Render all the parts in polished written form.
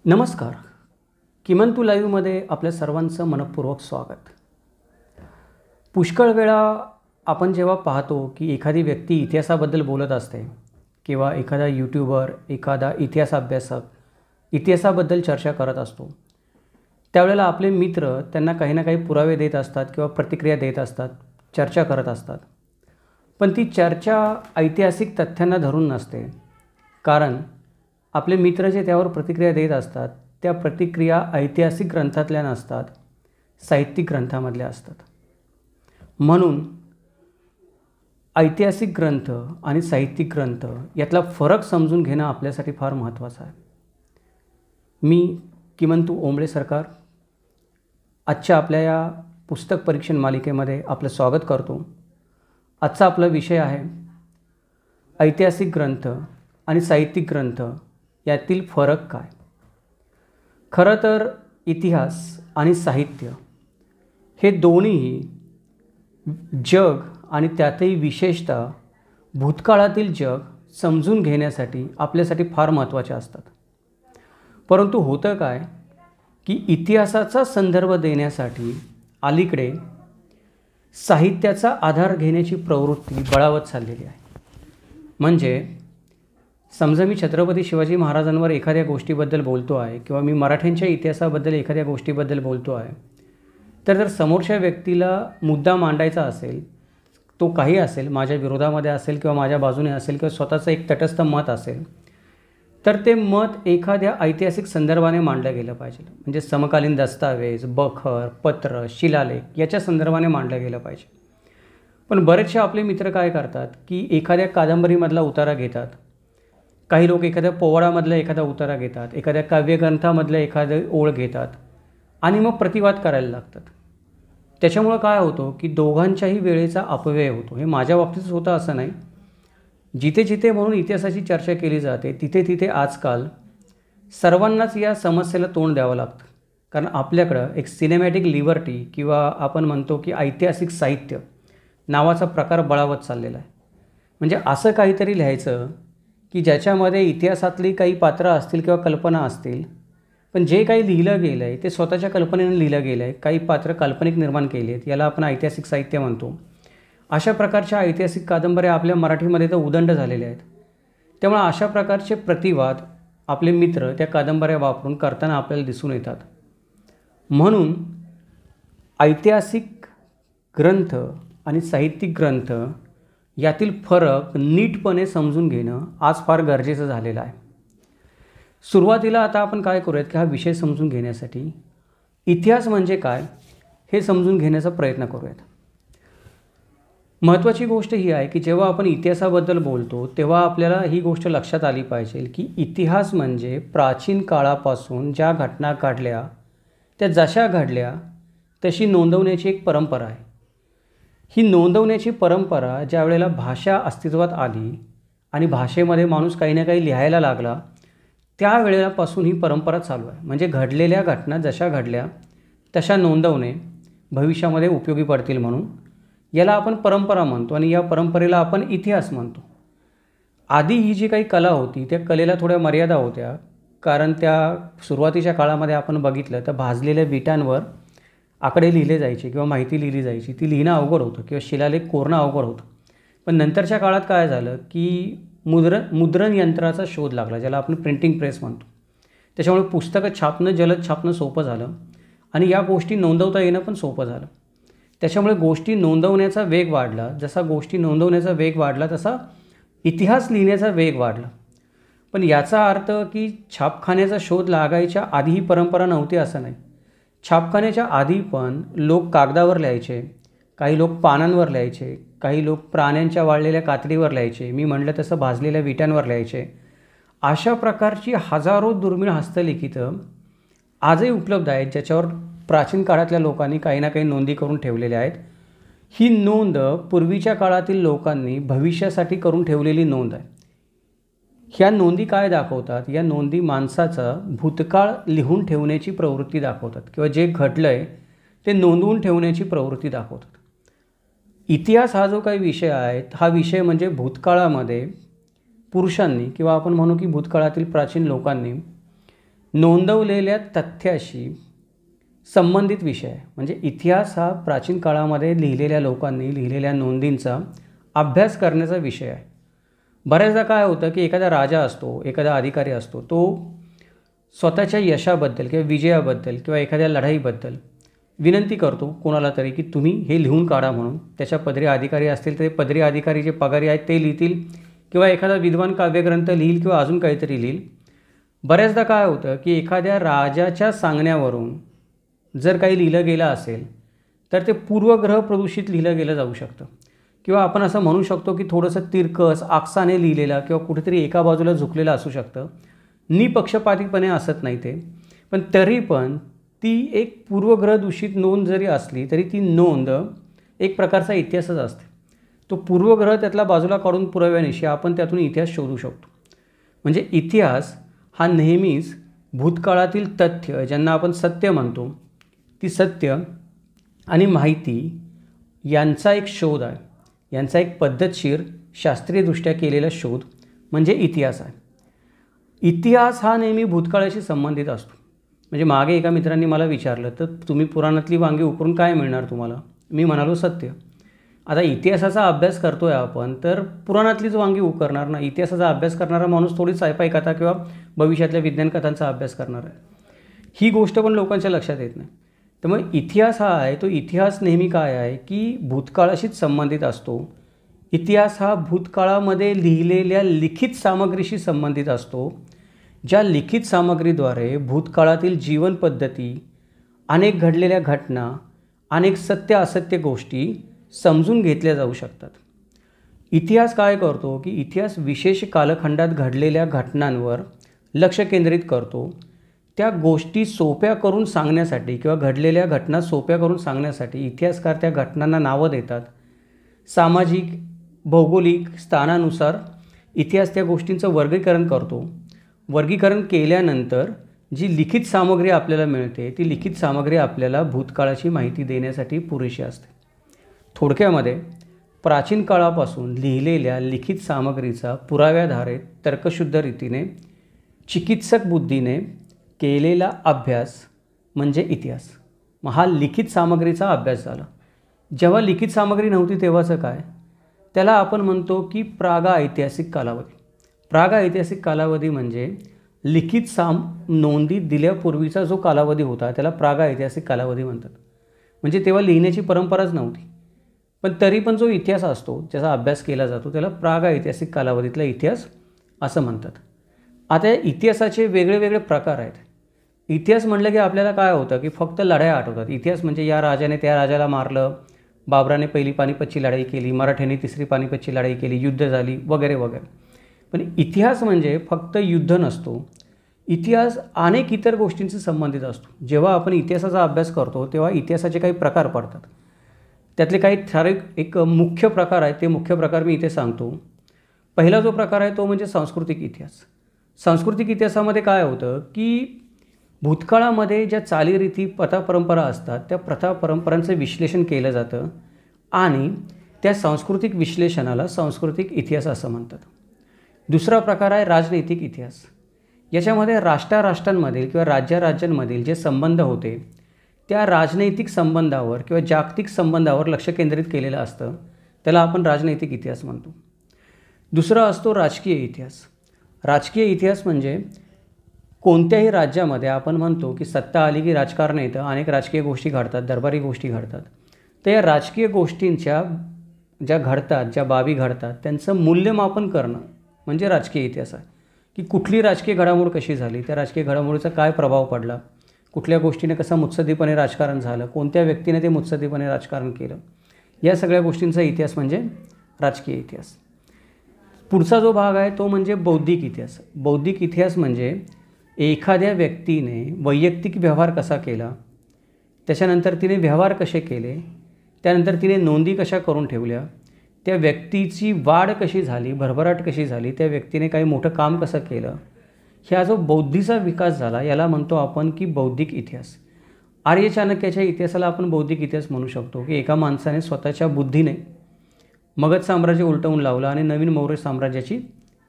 नमस्कार. किमंतू लाईव्हमध्ये आपल्या सर्वांचं मनःपूर्वक स्वागत. पुष्कळ वेळा आपण जेव्हा पाहतो की एखादी व्यक्ती इतिहासाबद्दल बोलत असते किंवा एखादा यूट्यूबर, एखादा इतिहास अभ्यासक इतिहासाबद्दल चर्चा करत असतो, त्यावेळेला आपले मित्र त्यांना काही ना काही पुरावे देत असतात किंवा प्रतिक्रिया देत असतात, चर्चा करत असतात. पण ती चर्चा ऐतिहासिक तथ्यांना धरून नसते, कारण आपले मित्र जे त्यावर प्रतिक्रिया देत असतात त्या प्रतिक्रिया ऐतिहासिक ग्रंथातल्या नसतात, साहित्यिक ग्रंथामधल्या असतात. म्हणून ऐतिहासिक ग्रंथ आणि साहित्यिक ग्रंथ यातला फरक समजून घेणं आपल्यासाठी फार महत्त्वाचं आहे. मी किमंतू ओंबळे सरकार आजच्या आपल्या या पुस्तक परीक्षण मालिकेमध्ये आपलं स्वागत करतो. आजचा आपला विषय आहे ऐतिहासिक ग्रंथ आणि साहित्यिक ग्रंथ यातील फरक काय. खरं तर इतिहास आणि साहित्य हे दोन्हीही जग आणि त्यातही विशेषतः भूतकाळातील जग समजून घेण्यासाठी आपल्यासाठी फार महत्त्वाचे असतात. परंतु होतं काय की इतिहासाचा संदर्भ देण्यासाठी अलीकडे साहित्याचा आधार घेण्याची प्रवृत्ती बळावत चाललेली आहे. म्हणजे समजा मी छत्रपती शिवाजी महाराजांवर एखाद्या गोष्टीबद्दल बोलतो आहे किंवा मी मराठ्यांच्या इतिहासाबद्दल एखाद्या गोष्टीबद्दल बोलतो आहे, तर जर समोरच्या व्यक्तीला मुद्दा मांडायचा असेल, तो काही असेल, माझ्या विरोधामध्ये असेल किंवा माझ्या बाजूने असेल किंवा स्वतःचं एक तटस्थ मत असेल, तर ते मत एखाद्या ऐतिहासिक संदर्भाने मांडलं गेलं पाहिजे. म्हणजे समकालीन दस्तावेज, बखर, पत्र, शिलालेख याच्या संदर्भाने मांडलं गेलं पाहिजे. पण बरेचसे आपले मित्र काय करतात की एखाद्या कादंबरीमधला उतारा घेतात, काही लोक एखाद्या पोवाडामधला एखादा उतारा घेतात, एखाद्या काव्यग्रंथामधलं एखादं ओळ घेतात आणि मग प्रतिवाद करायला लागतात. त्याच्यामुळं काय होतं की दोघांच्याही वेळेचा अपव्यय होतो. हे माझ्या बाबतीतच होतं असं नाही. जिथे जिथे म्हणून इतिहासाची चर्चा केली जाते तिथे तिथे आजकाल सर्वांनाच या समस्येला तोंड द्यावं लागतं. कारण आपल्याकडं एक सिनेमॅटिक लिबर्टी किंवा आपण म्हणतो की ऐतिहासिक साहित्य नावाचा प्रकार बळावत चाललेला आहे. म्हणजे असं काहीतरी लिहायचं की ज्याच्यामध्ये इतिहासातली काही पात्रं असतील किंवा कल्पना असतील, पण जे काही लिहिलं गेलं आहे ते स्वतःच्या कल्पनेने लिहिलं गेलं आहे. काही पात्र काल्पनिक निर्माण केली आहेत, याला आपण ऐतिहासिक साहित्य म्हणतो. अशा प्रकारच्या ऐतिहासिक कादंबऱ्या आपल्या मराठीमध्ये तर उदंड झालेल्या आहेत. त्यामुळे अशा प्रकारचे प्रतिवाद आपले मित्र त्या कादंबऱ्या वापरून करताना आपल्याला दिसून येतात. म्हणून ऐतिहासिक ग्रंथ आणि साहित्यिक ग्रंथ यातील फरक नीटपणे समजून घेणं आज फार गरजेचं झालेलं आहे. सुरुवातीला आता आपण काय करूयात की हा विषय समजून घेण्यासाठी इतिहास म्हणजे काय हे समजून घेण्याचा प्रयत्न करूयात. महत्त्वाची गोष्ट ही आहे की जेव्हा आपण इतिहासाबद्दल बोलतो तेव्हा आपल्याला ही गोष्ट लक्षात आली पाहिजे की इतिहास म्हणजे प्राचीन काळापासून ज्या घटना घडल्या त्या जशा घडल्या तशी नोंदवण्याची एक परंपरा आहे. ही नोंदवण्याची परंपरा ज्या वेळेला भाषा अस्तित्वात आली आणि भाषेमध्ये माणूस काही ना काही लिहायला लागला, त्या वेळेपासून ही परंपरा चालू आहे. म्हणजे घडलेल्या घटना जशा घडल्या तशा नोंदवणे भविष्यामध्ये उपयोगी पडतील म्हणून याला आपण परंपरा म्हणतो आणि या परंपरेला आपण इतिहास म्हणतो. आधी ही जी काही कला होती त्या कलेला थोड्या मर्यादा होत्या, कारण त्या सुरुवातीच्या काळामध्ये आपण बघितलं तर भाजलेल्या विटांवर आकडे लिहिले जायचे किंवा माहिती लिहिली जायची. ती लिहिणं अवघड होतं किंवा शिलालेख कोरणं अवघड होतं. पण नंतरच्या काळात काय झालं की मुद्रण यंत्राचा शोध लागला, ज्याला आपण प्रिंटिंग प्रेस म्हणतो. त्याच्यामुळे पुस्तकं छापणं, जलद छापणं सोपं झालं आणि या गोष्टी नोंदवता येणं पण सोपं झालं. त्याच्यामुळे गोष्टी नोंदवण्याचा वेग वाढला. जसा गोष्टी नोंदवण्याचा वेग वाढला तसा इतिहास लिहिण्याचा वेग वाढला. पण याचा अर्थ की छापखान्याचा शोध लागायच्या आधी ही परंपरा नव्हती असं नाही. छापखान्याच्या आधी पण लोक कागदावर लिहायचे, काही लोक पानांवर लिहायचे, काही लोक प्राण्यांच्या वाळलेल्या कातडीवर लिहायचे, मी म्हटलं तसं भाजलेल्या विटांवर लिहायचे. अशा प्रकारची हजारो दुर्मिळ हस्तलिखितं आजही उपलब्ध आहेत, ज्याच्यावर प्राचीन काळातल्या लोकांनी काही ना काही नोंदी करून ठेवलेल्या आहेत. ही नोंद पूर्वीच्या काळातील लोकांनी भविष्यासाठी करून ठेवलेली नोंद आहे. ह्या नोंदी काय दाखवतात? या नोंदी माणसाचा भूतकाळ लिहून ठेवण्याची प्रवृत्ती दाखवतात किंवा जे घडलं आहे ते नोंदवून ठेवण्याची प्रवृत्ती दाखवतात. इतिहास हा जो काही विषय आहे, हा विषय म्हणजे भूतकाळामध्ये पुरुषांनी किंवा आपण म्हणू की भूतकाळातील प्राचीन लोकांनी नोंदवलेल्या तथ्याशी संबंधित विषय आहे. म्हणजे इतिहास हा प्राचीन काळामध्ये लिहिलेल्या लोकांनी लिहिलेल्या नोंदींचा अभ्यास करण्याचा विषय आहे. बऱ्याचदा काय होतं की एखादा राजा असतो, एखादा अधिकारी असतो, तो स्वतःच्या यशाबद्दल किंवा विजयाबद्दल किंवा एखाद्या लढाईबद्दल विनंती करतो कोणाला तरी की तुम्ही हे लिहून काढा म्हणून. त्याच्या पदरी अधिकारी असतील तर ते पदरी अधिकारी जे पगारी आहेत ते लिहितील किंवा एखादा विद्वान काव्यग्रंथ लिहिल किंवा अजून काहीतरी लिहिल. बऱ्याचदा काय होतं की एखाद्या राजाच्या सांगण्यावरून जर काही लिहिलं गेलं असेल तर ते पूर्वग्रह प्रदूषित लिहिलं गेलं जाऊ शकतं किंवा आपण असं म्हणू शकतो की थोडंसं तिरकस आकसाने लिहिलेलं किंवा कुठेतरी एका बाजूला झुकलेलं असू शकतं. निपक्षपातीपणे असत नाही ते, पण तरी पण ती एक पूर्वग्रह दूषित नोंद जरी असली तरी ती नोंद एक प्रकारचा इतिहासच असते. तो पूर्वग्रह त्यातला बाजूला काढून पुराव्यानिशी आपण त्यातून इतिहास शोधू शकतो. म्हणजे इतिहास हा नेहमीच भूतकाळातील तथ्य ज्यांना आपण सत्य म्हणतो, ती सत्य आणि माहिती यांचा एक शोध आहे. यांचा एक पद्धतशीर शास्त्रीयदृष्ट्या केलेला शोध म्हणजे इतिहास आहे. इतिहास हा नेहमी भूतकाळाशी संबंधित असतो. म्हणजे मागे एका मित्रांनी मला विचारलं, तर तुम्ही पुराणातली वांगी उकरून काय मिळणार तुम्हाला? मी म्हणालो सत्य. आता इतिहासाचा अभ्यास करतो आहे आपण, तर पुराणातलीच वांगी उकरणार ना. इतिहासाचा अभ्यास करणारा माणूस थोडी सायफाय कथा किंवा भविष्यातल्या विज्ञान कथांचा अभ्यास करणार आहे. ही गोष्ट पण लोकांच्या लक्षात येत नाही. त्यामुळे इतिहास हा आहे तो इतिहास नेहमी काय आहे की भूतकाळाशीच संबंधित असतो. इतिहास हा भूतकाळामध्ये लिहिलेल्या लिखित सामग्रीशी संबंधित असतो, ज्या लिखित सामग्रीद्वारे भूतकाळातील जीवनपद्धती, अनेक घडलेल्या घटना, अनेक सत्य असत्य गोष्टी समजून घेतल्या जाऊ शकतात. इतिहास काय करतो की इतिहास विशेष कालखंडात घडलेल्या घटनांवर लक्ष केंद्रित करतो. त्या गोष्टी सोप्या करून सांगण्यासाठी किंवा घडलेल्या घटना सोप्या करून सांगण्यासाठी इतिहासकार त्या घटनांना नावं देतात. सामाजिक भौगोलिक स्थानानुसार इतिहास त्या गोष्टींचं वर्गीकरण करतो. वर्गीकरण केल्यानंतर जी लिखित सामग्री आपल्याला मिळते ती लिखित सामग्री आपल्याला भूतकाळाची माहिती देण्यासाठी पुरेशी असते. थोडक्यामध्ये प्राचीन काळापासून लिहिलेल्या लिखित सामग्रीचा पुराव्याधारित तर्कशुद्ध रीतीने चिकित्सक बुद्धीने केलेला अभ्यास म्हणजे इतिहास. मग हा लिखित सामग्रीचा अभ्यास झाला. जेव्हा लिखित सामग्री नव्हती तेव्हाचं काय, त्याला आपण म्हणतो की प्रागऐतिहासिक कालावधी. प्रागऐतिहासिक कालावधी म्हणजे लिखित नोंदी दिल्यापूर्वीचा जो कालावधी होता त्याला प्रागऐतिहासिक कालावधी म्हणतात. म्हणजे तेव्हा लिहिण्याची परंपराच नव्हती, पण तरी पण जो इतिहास असतो ज्याचा अभ्यास केला जातो त्याला प्रागऐतिहासिक कालावधीतला इतिहास असं म्हणतात. आता या इतिहासाचे वेगळे वेगळे प्रकार आहेत. इतिहास म्हटलं की आपल्याला काय होतं की फक्त लढाया आठवतात. इतिहास म्हणजे या राजाने त्या राजाला मारलं, बाबराने पहिली पानिपतची लढाई केली, मराठ्यांनी तिसरी पानिपतची लढाई केली, युद्ध झाली वगैरे वगैरे. पण इतिहास म्हणजे फक्त युद्ध नसतो. इतिहास अनेक इतर गोष्टींशी संबंधित असतो. जेव्हा आपण इतिहासाचा अभ्यास करतो तेव्हा इतिहासाचे काही प्रकार पडतात. त्यातले काही ठराविक एक मुख्य प्रकार आहेत. ते मुख्य प्रकार मी इथे सांगतो. पहिला जो प्रकार आहे तो म्हणजे सांस्कृतिक इतिहास. सांस्कृतिक इतिहासामध्ये काय होतं की भूतकाळामध्ये ज्या चालीरीती प्रथा परंपरा असतात त्या प्रथा परंपरांचं विश्लेषण केलं जातं आणि त्या सांस्कृतिक विश्लेषणाला सांस्कृतिक इतिहास असं म्हणतात. दुसरा प्रकार आहे राजनैतिक इतिहास. याच्यामध्ये राष्ट्रांमधील किंवा राज्यांमधील जे संबंध होते त्या राजनैतिक संबंधावर किंवा जागतिक संबंधावर लक्ष केंद्रित केलेलं असतं. त्याला आपण राजनैतिक इतिहास म्हणतो. दुसरा असतो राजकीय इतिहास. राजकीय इतिहास म्हणजे कोणत्याही राज्यामध्ये आपण म्हणतो की सत्ता आली की राजकारण येतं, अनेक राजकीय गोष्टी घडतात, दरबारी गोष्टी घडतात. तर या राजकीय गोष्टींच्या ज्या घडतात, ज्या बाबी घडतात त्यांचं मूल्यमापन करणं म्हणजे राजकीय इतिहास आहे. की कुठली राजकीय घडामोड कशी झाली, त्या राजकीय घडामोडीचा काय प्रभाव पडला, कुठल्या गोष्टीने कसं मुत्सद्दीपणे राजकारण झालं, कोणत्या व्यक्तीने ते मुत्सद्दीपणे राजकारण केलं, या सगळ्या गोष्टींचा इतिहास म्हणजे राजकीय इतिहास. पुढचा जो भाग आहे तो म्हणजे बौद्धिक इतिहास. बौद्धिक इतिहास म्हणजे एखाद्या व्यक्तीने वैयक्तिक व्यवहार कसा केला, त्याच्यानंतर तिने व्यवहार कसे केले, त्यानंतर तिने नोंदी कशा करून ठेवल्या, त्या व्यक्तीची वाढ कशी झाली, भरभराट कशी झाली, त्या व्यक्तीने काही मोठं काम कसं केलं, ह्या जो बौद्धीचा विकास झाला याला म्हणतो आपण की बौद्धिक इतिहास. आर्य चाणक्याच्या इतिहासाला आपण बौद्धिक इतिहास म्हणू शकतो की एका माणसाने स्वतःच्या बुद्धीने मगध साम्राज्य उलटवून लावलं आणि नवीन मौर्य साम्राज्याची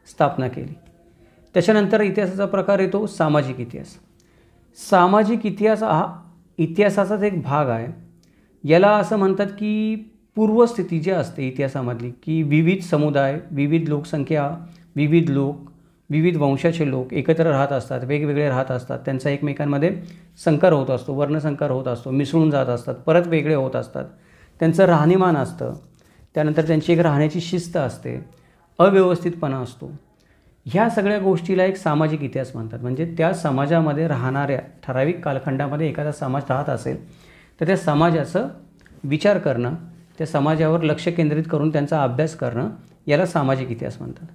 स्थापना केली. त्याच्यानंतर इतिहासाचा प्रकार येतो सामाजिक इतिहास. सामाजिक इतिहास हा इतिहासाचाच एक भाग आहे. याला असं म्हणतात की पूर्वस्थिती जी असते इतिहासामधली, की विविध समुदाय, विविध लोकसंख्या, विविध लोक, विविध वंशाचे लोक एकत्र राहत असतात, वेगवेगळे राहत असतात. त्यांचा एकमेकांमध्ये संकर होत असतो, वर्णसंकर होत असतो, मिसळून जात असतात, परत वेगळे होत असतात. त्यांचं राहणीमान असतं, त्यानंतर त्यांची एक राहण्याची शिस्त असते, अव्यवस्थितपणा असतो. ह्या सगळ्या गोष्टीला एक सामाजिक इतिहास म्हणतात. म्हणजे त्या समाजामध्ये राहणाऱ्या ठराविक कालखंडामध्ये एखादा समाज राहत असेल तर त्या समाजाचं विचार करणं, त्या समाजावर लक्ष केंद्रित करून त्यांचा अभ्यास करणं, याला सामाजिक इतिहास म्हणतात.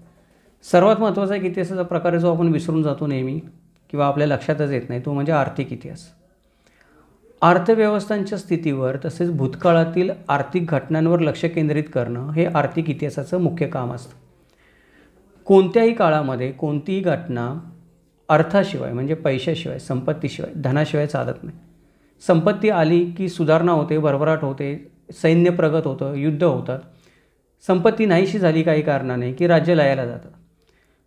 सर्वात महत्त्वाचा एक इतिहासाचा प्रकार जो आपण विसरून जातो नेहमी किंवा आपल्या लक्षातच येत नाही, तो म्हणजे आर्थिक इतिहास. अर्थव्यवस्थांच्या स्थितीवर तसेच भूतकाळातील आर्थिक घटनांवर लक्ष केंद्रित करणं हे आर्थिक इतिहासाचं मुख्य काम असतं. कोणत्याही काळामध्ये कोणतीही घटना अर्थाशिवाय म्हणजे पैशाशिवाय, संपत्तीशिवाय, धनाशिवाय चालत नाही. संपत्ती आली की सुधारणा होते, भरभराट होते, सैन्य प्रगत होतं, युद्ध होतात. संपत्ती नाहीशी झाली काही कारणाने की राज्य लयाला जातं.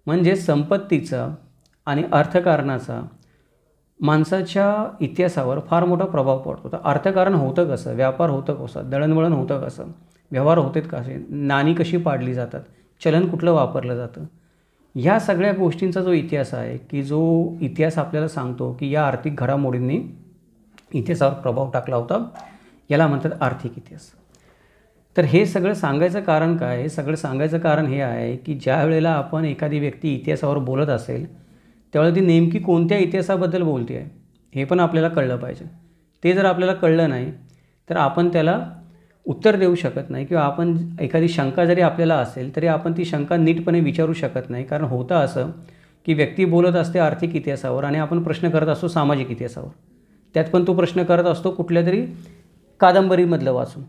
म्हणजे संपत्तीचा आणि अर्थकारणाचा माणसाच्या इतिहासावर फार मोठा प्रभाव पडतो. तर अर्थकारण होतं कसं, व्यापार होतं कसं, दळणवळण होतं कसं, व्यवहार होतात कसे, नाणी कशी पाडली जातात, चलन कुठलं वापरलं जातं, ह्या सगळ्या गोष्टींचा जो इतिहास आहे, की जो इतिहास आपल्याला सांगतो की या आर्थिक घडामोडींनी इतिहासावर प्रभाव टाकला होता, याला म्हणतात आर्थिक इतिहास. तर हे सगळं सांगायचं कारण काय? हे सगळं सांगायचं कारण हे आहे की ज्या वेळेला आपण एखादी व्यक्ती इतिहासावर बोलत असेल त्यावेळेला ती नेमकी कोणत्या इतिहासाबद्दल बोलते आहे हे पण आपल्याला कळलं पाहिजे. ते जर आपल्याला कळलं नाही तर आपण त्याला उत्तर देऊ शकत नाही, किंवा आपण एखादी शंका जरी आपल्याला असेल तरी आपण ती शंका नीटपणे विचारू शकत नाही. कारण होतं असं की व्यक्ती बोलत असते आर्थिक इतिहासावर आणि आपण प्रश्न करत असतो सामाजिक इतिहासावर. त्यात पण तो प्रश्न करत असतो कुठल्या तरी कादंबरीमधलं वाचून.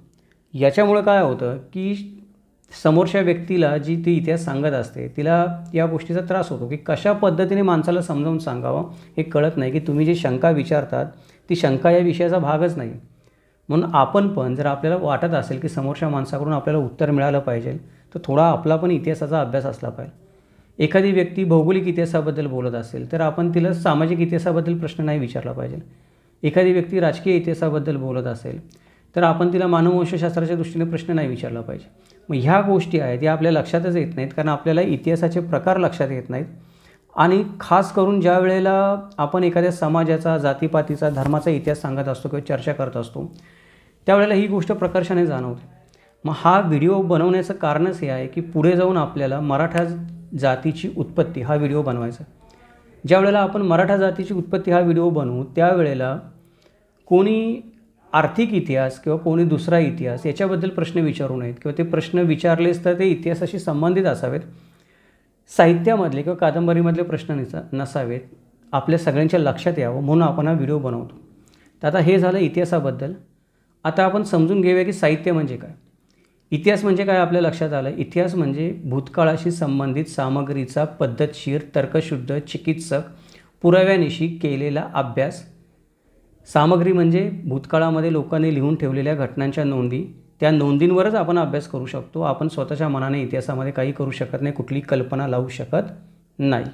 याच्यामुळं काय होतं की समोरच्या व्यक्तीला जी ती इतिहास सांगत असते तिला या गोष्टीचा त्रास होतो की कशा पद्धतीने माणसाला समजावून सांगावं हे कळत नाही, की तुम्ही जी शंका विचारतात ती शंका या विषयाचा भागच नाही. म्हणून आपण पण जर आपल्याला वाटत असेल की समोरच्या माणसाकडून आपल्याला उत्तर मिळालं पाहिजे तर थोडा आपला पण इतिहासाचा अभ्यास असला पाहिजे. एखादी व्यक्ती भौगोलिक इतिहासाबद्दल बोलत असेल तर आपण तिला सामाजिक इतिहासाबद्दल प्रश्न नाही विचारला पाहिजे. एखादी व्यक्ती राजकीय इतिहासाबद्दल बोलत असेल तर आपण तिला मानववंशशास्त्राच्या दृष्टीने प्रश्न नाही विचारला पाहिजे. मग ह्या गोष्टी आहेत या आपल्या लक्षातच येत नाहीत, कारण आपल्याला इतिहासाचे प्रकार लक्षात येत नाहीत. आणि खास करून ज्या वेळेला आपण एखाद्या समाजाचा, जातीपातीचा, धर्माचा इतिहास सांगत असतो किंवा चर्चा करत असतो त्यावेळेला ही गोष्ट प्रकर्षाने जाणवते. मग हा व्हिडिओ बनवण्याचं कारणच हे आहे की पुढे जाऊन आपल्याला मराठा जातीची उत्पत्ती हा व्हिडिओ बनवायचा. ज्या वेळेला आपण मराठा जातीची उत्पत्ती हा व्हिडिओ बनवू त्यावेळेला कोणी आर्थिक इतिहास किंवा कोणी दुसरा इतिहास याच्याबद्दल प्रश्न विचारू नयेत, किंवा ते प्रश्न विचारलेच तर ते इतिहासाशी संबंधित असावेत. साहित्यामधले किंवा कादंबरीमधले प्रश्न नसावेत. आपल्या सगळ्यांच्या लक्षात यावं म्हणून आपण हा व्हिडिओ बनवतो. तर आता हे झालं इतिहासाबद्दल. आता आपण समजून घेऊया की साहित्य म्हणजे काय, इतिहास म्हणजे काय. आपल्या लक्षात आलं इतिहास म्हणजे भूतकाळाशी संबंधित सामग्रीचा पद्धतशीर, तर्कशुद्ध, चिकित्सक, पुराव्यानिशी केलेला अभ्यास. सामग्री म्हणजे भूतकाळामध्ये लोकांनी लिहून ठेवलेल्या घटनांच्या नोंदी. त्या नोंदींवरच आपण अभ्यास करू शकतो. आपण स्वतःच्या मनाने इतिहासामध्ये काही करू शकत नाही, कुठली कल्पना लावू शकत नाही.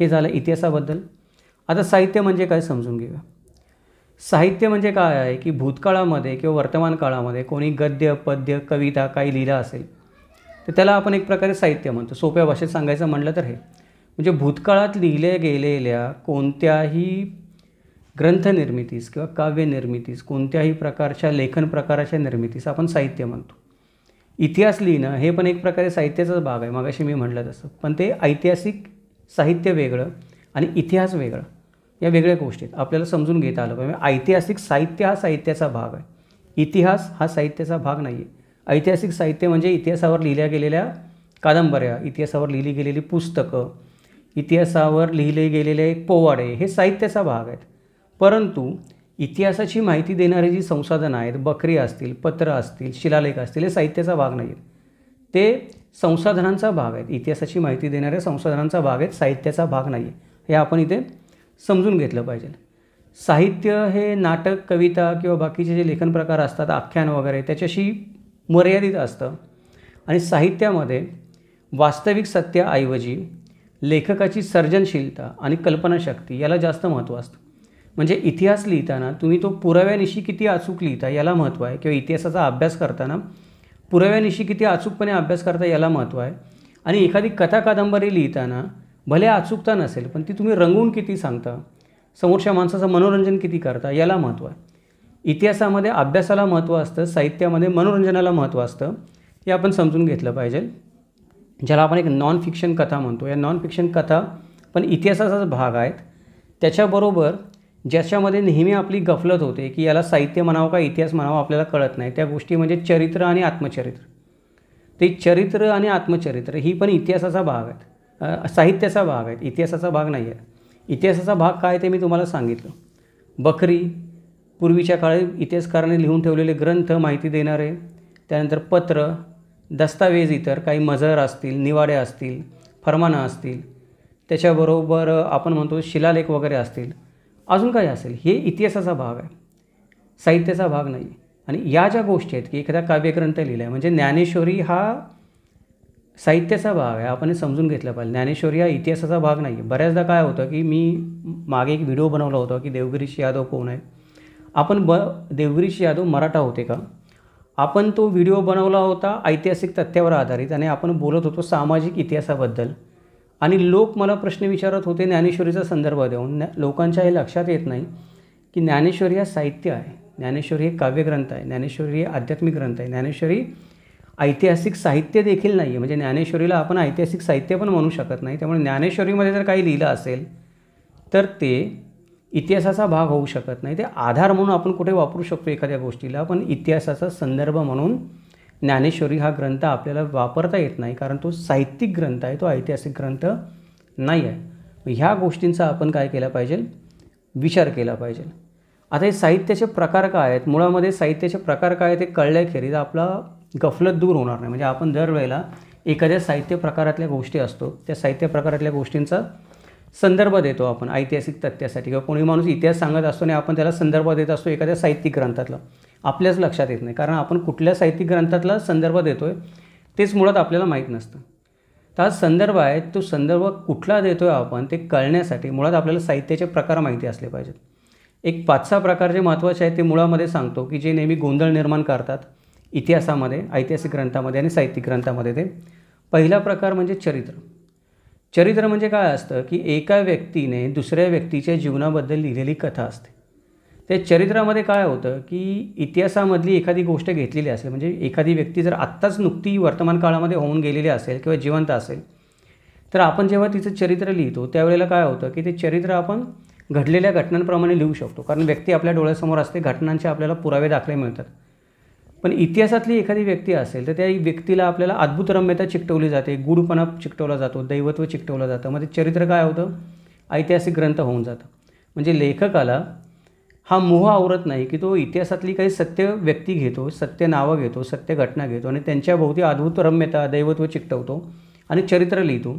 हे झालं इतिहासाबद्दल. आता साहित्य म्हणजे काय समजून घेऊया. साहित्य म्हणजे काय आहे की भूतकाळामध्ये किंवा वर्तमान काळामध्ये कोणी गद्य, पद्य, कविता काही लिहिलं असेल तर त्याला आपण एक प्रकारे साहित्य म्हणतो. सोप्या भाषेत सांगायचं म्हटलं तर हे म्हणजे भूतकाळात लिहिल्या गेलेल्या कोणत्याही ग्रंथनिर्मितीस किंवा काव्यनिर्मितीस, कोणत्याही प्रकारच्या लेखन प्रकाराच्या निर्मितीस आपण साहित्य म्हणतो. इतिहास लिहिणं हे पण एक प्रकारे साहित्याचाच भाग आहे, मगाशी मी म्हटलं तसं. पण ते ऐतिहासिक साहित्य वेगळं आणि इतिहास वेगळं, या वेगळ्या गोष्टीत आपल्याला समजून घेता आलं पाहिजे. ऐतिहासिक साहित्य हा साहित्याचा भाग आहे, इतिहास हा साहित्याचा भाग नाही आहे. ऐतिहासिक साहित्य म्हणजे इतिहासावर लिहिल्या गेलेल्या कादंबऱ्या, इतिहासावर लिहिली गेलेली पुस्तकं, इतिहासावर लिहिले गेलेले पोवाडे हे साहित्याचा भाग आहेत. परंतु इतिहासाची माहिती देणारी जी संसाधनं आहेत, बकरी असतील, पत्र असतील, शिलालेख असतील, हे साहित्याचा भाग नाही आहेत, ते संसाधनांचा भाग आहेत. इतिहासाची माहिती देणाऱ्या संसाधनांचा भाग आहेत, साहित्याचा भाग नाही आहे. हे आपण इथे समजून घेतलं पाहिजे. साहित्य हे नाटक, कविता किंवा बाकीचे जे लेखन प्रकार असतात, आख्यान वगैरे, त्याच्याशी मर्यादित असतं. आणि साहित्यामध्ये वास्तविक सत्याऐवजी लेखकाची सर्जनशीलता आणि कल्पनाशक्ती याला जास्त महत्त्व असतं. म्हणजे इतिहास लिहिताना तुम्ही तो पुराव्यानिशी किती अचूक लिहिता याला महत्त्व आहे, किंवा इतिहासाचा अभ्यास करताना पुराव्यानिशी किती अचूकपणे अभ्यास करता याला महत्त्व आहे. आणि एखादी कथा कादंबरी लिहिताना भले अचूकता नसेल पण ती तुम्ही रंगवून किती सांगता, समोरच्या माणसाचं मनोरंजन किती करता याला महत्त्व आहे. इतिहासामध्ये अभ्यासाला महत्त्व असतं, साहित्यामध्ये मनोरंजनाला महत्त्व असतं. हे आपण समजून घेतलं पाहिजे. ज्याला आपण एक नॉन फिक्शन कथा म्हणतो, या नॉन फिक्शन कथा पण इतिहासाचाच भाग आहेत. त्याच्याबरोबर ज्याच्यामध्ये नेहमी आपली गफलत होते की याला साहित्य म्हणावं का इतिहास म्हणावं आपल्याला कळत नाही, त्या गोष्टी म्हणजे चरित्र आणि आत्मचरित्र. ते चरित्र आणि आत्मचरित्र ही पण इतिहासाचा भाग आहेत, साहित्याचा भाग आहेत, इतिहासाचा भाग नाही आहे. इतिहासाचा भाग काय ते मी तुम्हाला सांगितलं. बखरी, पूर्वीच्या काळी इतिहासकारांनी लिहून ठेवलेले ग्रंथ माहिती देणारे, त्यानंतर पत्र, दस्तावेज, इतर काही मजर असतील, निवाडे असतील, फरमानं असतील, त्याच्याबरोबर आपण म्हणतो शिलालेख वगैरे असतील, अजून काही असेल, हे इतिहासाचा भाग आहे, साहित्याचा भाग नाही. आणि या ज्या गोष्टी आहेत की एखादा काव्यग्रंथ लिहिला आहे म्हणजे ज्ञानेश्वरी हा साहित्याचा भाग आहे, आपण हे समजून घेतलं पाहिजे. ज्ञानेश्वरी हा इतिहासाचा भाग नाही आहे. बऱ्याचदा काय होतं की मी मागे एक व्हिडिओ बनवला होता की देवगिरीश यादव कोण आहे. आपण देवगिरीश यादव मराठा होते का, आपण तो व्हिडिओ बनवला होता ऐतिहासिक तथ्यावर आधारित, आणि आपण बोलत होतो सामाजिक इतिहासाबद्दल. आणि लोक मला प्रश्न विचारत होते ज्ञानेश्वरीचा संदर्भ देऊन. लोकांच्या हे लक्षात येत नाही की ज्ञानेश्वरी हा साहित्य आहे, ज्ञानेश्वरी हे काव्यग्रंथ आहे, ज्ञानेश्वरी हे आध्यात्मिक ग्रंथ आहे. ज्ञानेश्वरी ऐतिहासिक साहित्य देखील नाही आहे. म्हणजे ज्ञानेश्वरीला आपण ऐतिहासिक साहित्य पण म्हणू शकत नाही. त्यामुळे ज्ञानेश्वरीमध्ये जर काही लिहिलं असेल तर ते इतिहासाचा भाग होऊ शकत नाही. ते आधार म्हणून आपण कुठे वापरू शकतो एखाद्या गोष्टीला, पण इतिहासाचा संदर्भ म्हणून ज्ञानेश्वरी हा ग्रंथ आपल्याला वापरता येत नाही, कारण तो साहित्यिक ग्रंथ आहे, तो ऐतिहासिक ग्रंथ नाही आहे. ह्या गोष्टींचा आपण काय केला पाहिजे, विचार केला पाहिजे. आता हे साहित्याचे प्रकार काय आहेत, मुळामध्ये साहित्याचे प्रकार काय आहेत ते कळल्याखेरीज आपला गफलत दूर होणार नाही. म्हणजे आपण दरवेळेला एखाद्या साहित्य प्रकारातल्या गोष्टी असतो, त्या साहित्य प्रकारातल्या गोष्टींचा संदर्भ देतो आपण ऐतिहासिक तथ्यासाठी, किंवा कोणी माणूस इतिहास सांगत असतो आणि आपण त्याला संदर्भ देत असतो एखाद्या साहित्यिक ग्रंथातला, आपल्याच लक्षात येत नाही, कारण आपण कुठल्या साहित्यिक ग्रंथातला संदर्भ देतो आहे तेच मुळात आपल्याला माहीत नसतं. तर हा संदर्भ आहे, तो संदर्भ कुठला देतो आहे आपण ते कळण्यासाठी मुळात आपल्याला साहित्याचे प्रकार माहिती असले पाहिजेत. एक 5-6 प्रकार जे महत्त्वाचे आहेत ते मुळामध्ये सांगतो की जे नेहमी गोंधळ निर्माण करतात इतिहासामध्ये, ऐतिहासिक ग्रंथामध्ये आणि साहित्यिक ग्रंथामध्ये. ते पहिला प्रकार म्हणजे चरित्र. चरित्र म्हणजे काय असतं की एका व्यक्तीने दुसऱ्या व्यक्तीच्या जीवनाबद्दल लिहिलेली कथा असते. त्या चरित्रामध्ये काय होतं की इतिहासामधली एखादी गोष्ट घेतलेली असेल, म्हणजे एखादी व्यक्ती जर आत्ताच नुकती वर्तमान काळामध्ये होऊन गेलेली असेल किंवा जिवंत असेल, तर आपण जेव्हा तिचं चरित्र लिहितो त्यावेळेला काय होतं की ते चरित्र आपण घडलेल्या घटनांप्रमाणे लिहू शकतो, कारण व्यक्ती आपल्या डोळ्यासमोर असते, घटनांचे आपल्याला पुरावे दाखले मिळतात. पण इतिहासातली एखादी व्यक्ती असेल तर त्या व्यक्तीला आपल्याला अद्भुत रम्यता चिकटवली जाते, गूढपणा चिकटवला जातो, दैवत्व चिकटवलं जातं. मग ते चरित्र काय होतं, ऐतिहासिक ग्रंथ होऊन जातं. म्हणजे लेखकाला हा मोह आवरत नाही की तो इतिहासातली काही सत्य व्यक्ती घेतो, सत्य नावं घेतो, सत्य घटना घेतो आणि त्यांच्याभोवती अद्भुत रम्यता, दैवत्व चिकटवतो आणि चरित्र लिहितो.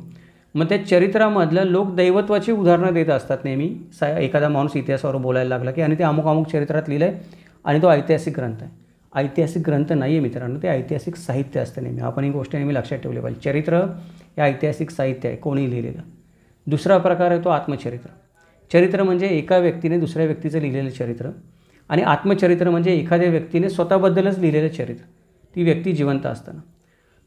मग त्या चरित्रामधलं लोक दैवत्वाची उदाहरणं देत असतात नेहमी. एखादा माणूस इतिहासावर बोलायला लागला की आणि ते अमुक अमुक चरित्रात लिहिलं आहे आणि तो ऐतिहासिक ग्रंथ आहे. ऐतिहासिक ग्रंथ नाही आहे मित्रांनो, ते ऐतिहासिक साहित्य असतं नेहमी. आपण ही गोष्ट नेहमी लक्षात ठेवली पाहिजे. चरित्र हे ऐतिहासिक साहित्य आहे, कोणी लिहिलेलं. दुसरा प्रकार आहे तो आत्मचरित्र. चरित्र म्हणजे एका व्यक्तीने दुसऱ्या व्यक्तीचं लिहिलेलं चरित्र, आणि आत्मचरित्र म्हणजे एखाद्या व्यक्तीने स्वतःबद्दलच लिहिलेलं चरित्र, ती व्यक्ती जिवंत असताना.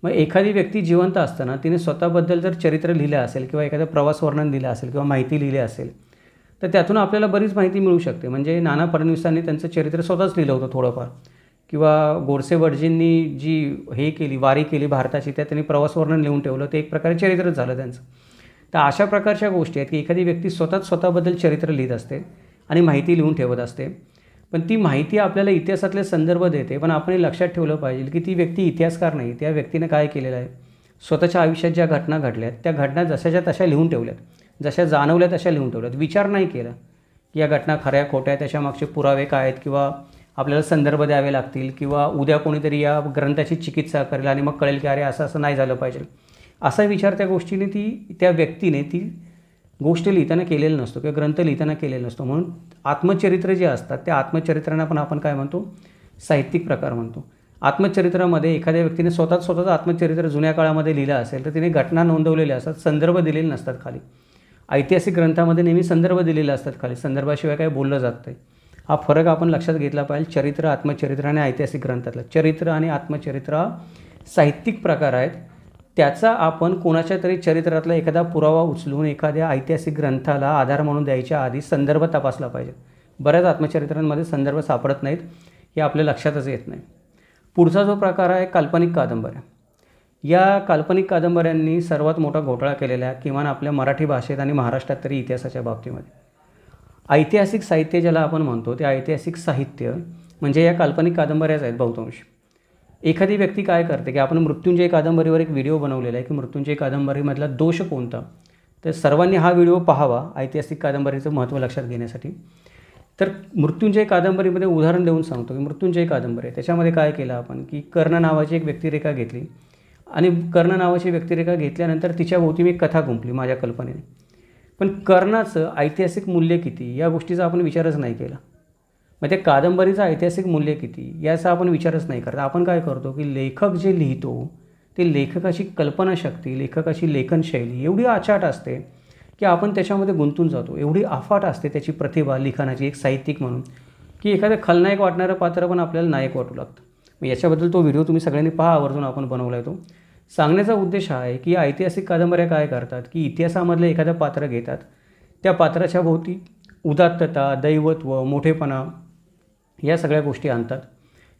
मग एखादी व्यक्ती जिवंत असताना तिने स्वतःबद्दल जर चरित्र लिहिलं असेल किंवा एखादं प्रवास वर्णन दिलं असेल किंवा माहिती लिहिली असेल तर त्यातून आपल्याला बरीच माहिती मिळू शकते. म्हणजे नाना फडणवीसांनी त्यांचं चरित्र स्वतःच लिहिलं होतं थोडंफार, किंवा गोडसे भटजींनी जी केली, वारी केली भारताची, त्यात त्यांनी प्रवास वर्णन लिहून ठेवलं, ते एक प्रकारे चरित्रच झालं त्यांचं. तर अशा प्रकारच्या गोष्टी आहेत की एखादी व्यक्ती स्वतःबद्दल चरित्र लिहित असते आणि माहिती लिहून ठेवत असते, पण ती माहिती आपल्याला इतिहासातले संदर्भ देते. पण आपण हे लक्षात ठेवलं पाहिजे की ती व्यक्ती इतिहासकार नाही. त्या व्यक्तीने काय केलेलं आहे, स्वतःच्या आयुष्यात ज्या घटना घडल्यात त्या घटना जशाच्या तशा लिहून ठेवल्यात, जशा जाणवल्या तशा लिहून ठेवल्यात. विचार नाही केला की या घटना खऱ्या खोट्या, त्याच्यामागचे पुरावे काय आहेत, किंवा आपल्याला संदर्भ द्यावे लागतील, किंवा उद्या कोणीतरी या ग्रंथाची चिकित्सा करेल आणि मग कळेल की अरे असं नाही झालं पाहिजे, असा विचार त्या गोष्टीने त्या व्यक्तीने ती गोष्ट लिहिताना केलेलं नसतो किंवा ग्रंथ लिहिताना केलेला नसतो. म्हणून आत्मचरित्र जे असतात त्या आत्मचरित्रांना पण आपण काय म्हणतो, साहित्यिक प्रकार म्हणतो. आत्मचरित्रामध्ये एखाद्या व्यक्तीने स्वतःचं आत्मचरित्र जुन्या काळामध्ये लिहिलं असेल तर तिने घटना नोंदवलेल्या असतात, संदर्भ दिलेले नसतात खाली. ऐतिहासिक ग्रंथामध्ये नेहमी संदर्भ दिलेले असतात, खाली संदर्भाशिवाय काही बोललं जात नाही. हा फरक आपण लक्षात घेतला पाहिजे. चरित्र, आत्मचरित्र आणि ऐतिहासिक ग्रंथातलं. चरित्र आणि आत्मचरित्र हा साहित्यिक प्रकार आहेत. त्याचा आपण कोणाच्या तरी चरित्रातला एखादा पुरावा उचलून एखाद्या ऐतिहासिक ग्रंथाला आधार म्हणून द्यायच्या आधी संदर्भ तपासला पाहिजे. बऱ्याच आत्मचरित्रांमध्ये संदर्भ सापडत नाहीत, हे आपल्या लक्षातच येत नाही. पुढचा जो प्रकार आहे काल्पनिक कादंबऱ्या. या काल्पनिक कादंबऱ्यांनी सर्वात मोठा घोटाळा केलेला आहे, किमान आपल्या मराठी भाषेत आणि महाराष्ट्रात तरी इतिहासाच्या बाबतीमध्ये. ऐतिहासिक साहित्य ज्याला आपण म्हणतो ते ऐतिहासिक साहित्य म्हणजे या काल्पनिक कादंबऱ्याच आहेत बहुतांश. एखादी व्यक्ती काय करते की आपण मृत्युंजय कादंबरीवर एक व्हिडिओ बनवलेला आहे की मृत्युंजय कादंबरीमधला दोष कोणता, तर सर्वांनी हा व्हिडिओ पाहावा ऐतिहासिक कादंबरीचं महत्त्व लक्षात घेण्यासाठी. तर मृत्युंजय कादंबरीमध्ये उदाहरण देऊन सांगतो की मृत्युंजय कादंबरी त्याच्यामध्ये काय केलं आपण की कर्ण नावाची एक व्यक्तिरेखा घेतली आणि कर्ण नावाची व्यक्तिरेखा घेतल्यानंतर तिच्याभोवती मी कथा गुंफली माझ्या कल्पनेने. पण कर्णाचं ऐतिहासिक मूल्य किती या गोष्टीचा आपण विचारच नाही केला. मग त्या कादंबरीचं ऐतिहासिक मूल्य किती याचा आपण विचारच नाही करत. आपण काय करतो की लेखक जे लिहितो ते लेखकाची कल्पनाशक्ती, लेखकाची लेखनशैली एवढी आचाट असते की आपण त्याच्यामध्ये गुंतून जातो. एवढी अफाट असते त्याची प्रतिभा लिखाणाची एक साहित्यिक म्हणून की एखादं खलनायक वाटणारं पात्र पण आपल्याला नायक वाटू लागतं. मग याच्याबद्दल तो व्हिडिओ तुम्ही सगळ्यांनी पहा आवर्जून, आपण बनवला आहे तो. सांगण्याचा उद्देश हा आहे की ऐतिहासिक कादंबऱ्या काय करतात की इतिहासामधलं एखादं पात्र घेतात, त्या पात्राच्या भोवती उदात्तता, दैवत्व, मोठेपणा या सगळ्या गोष्टी आणतात.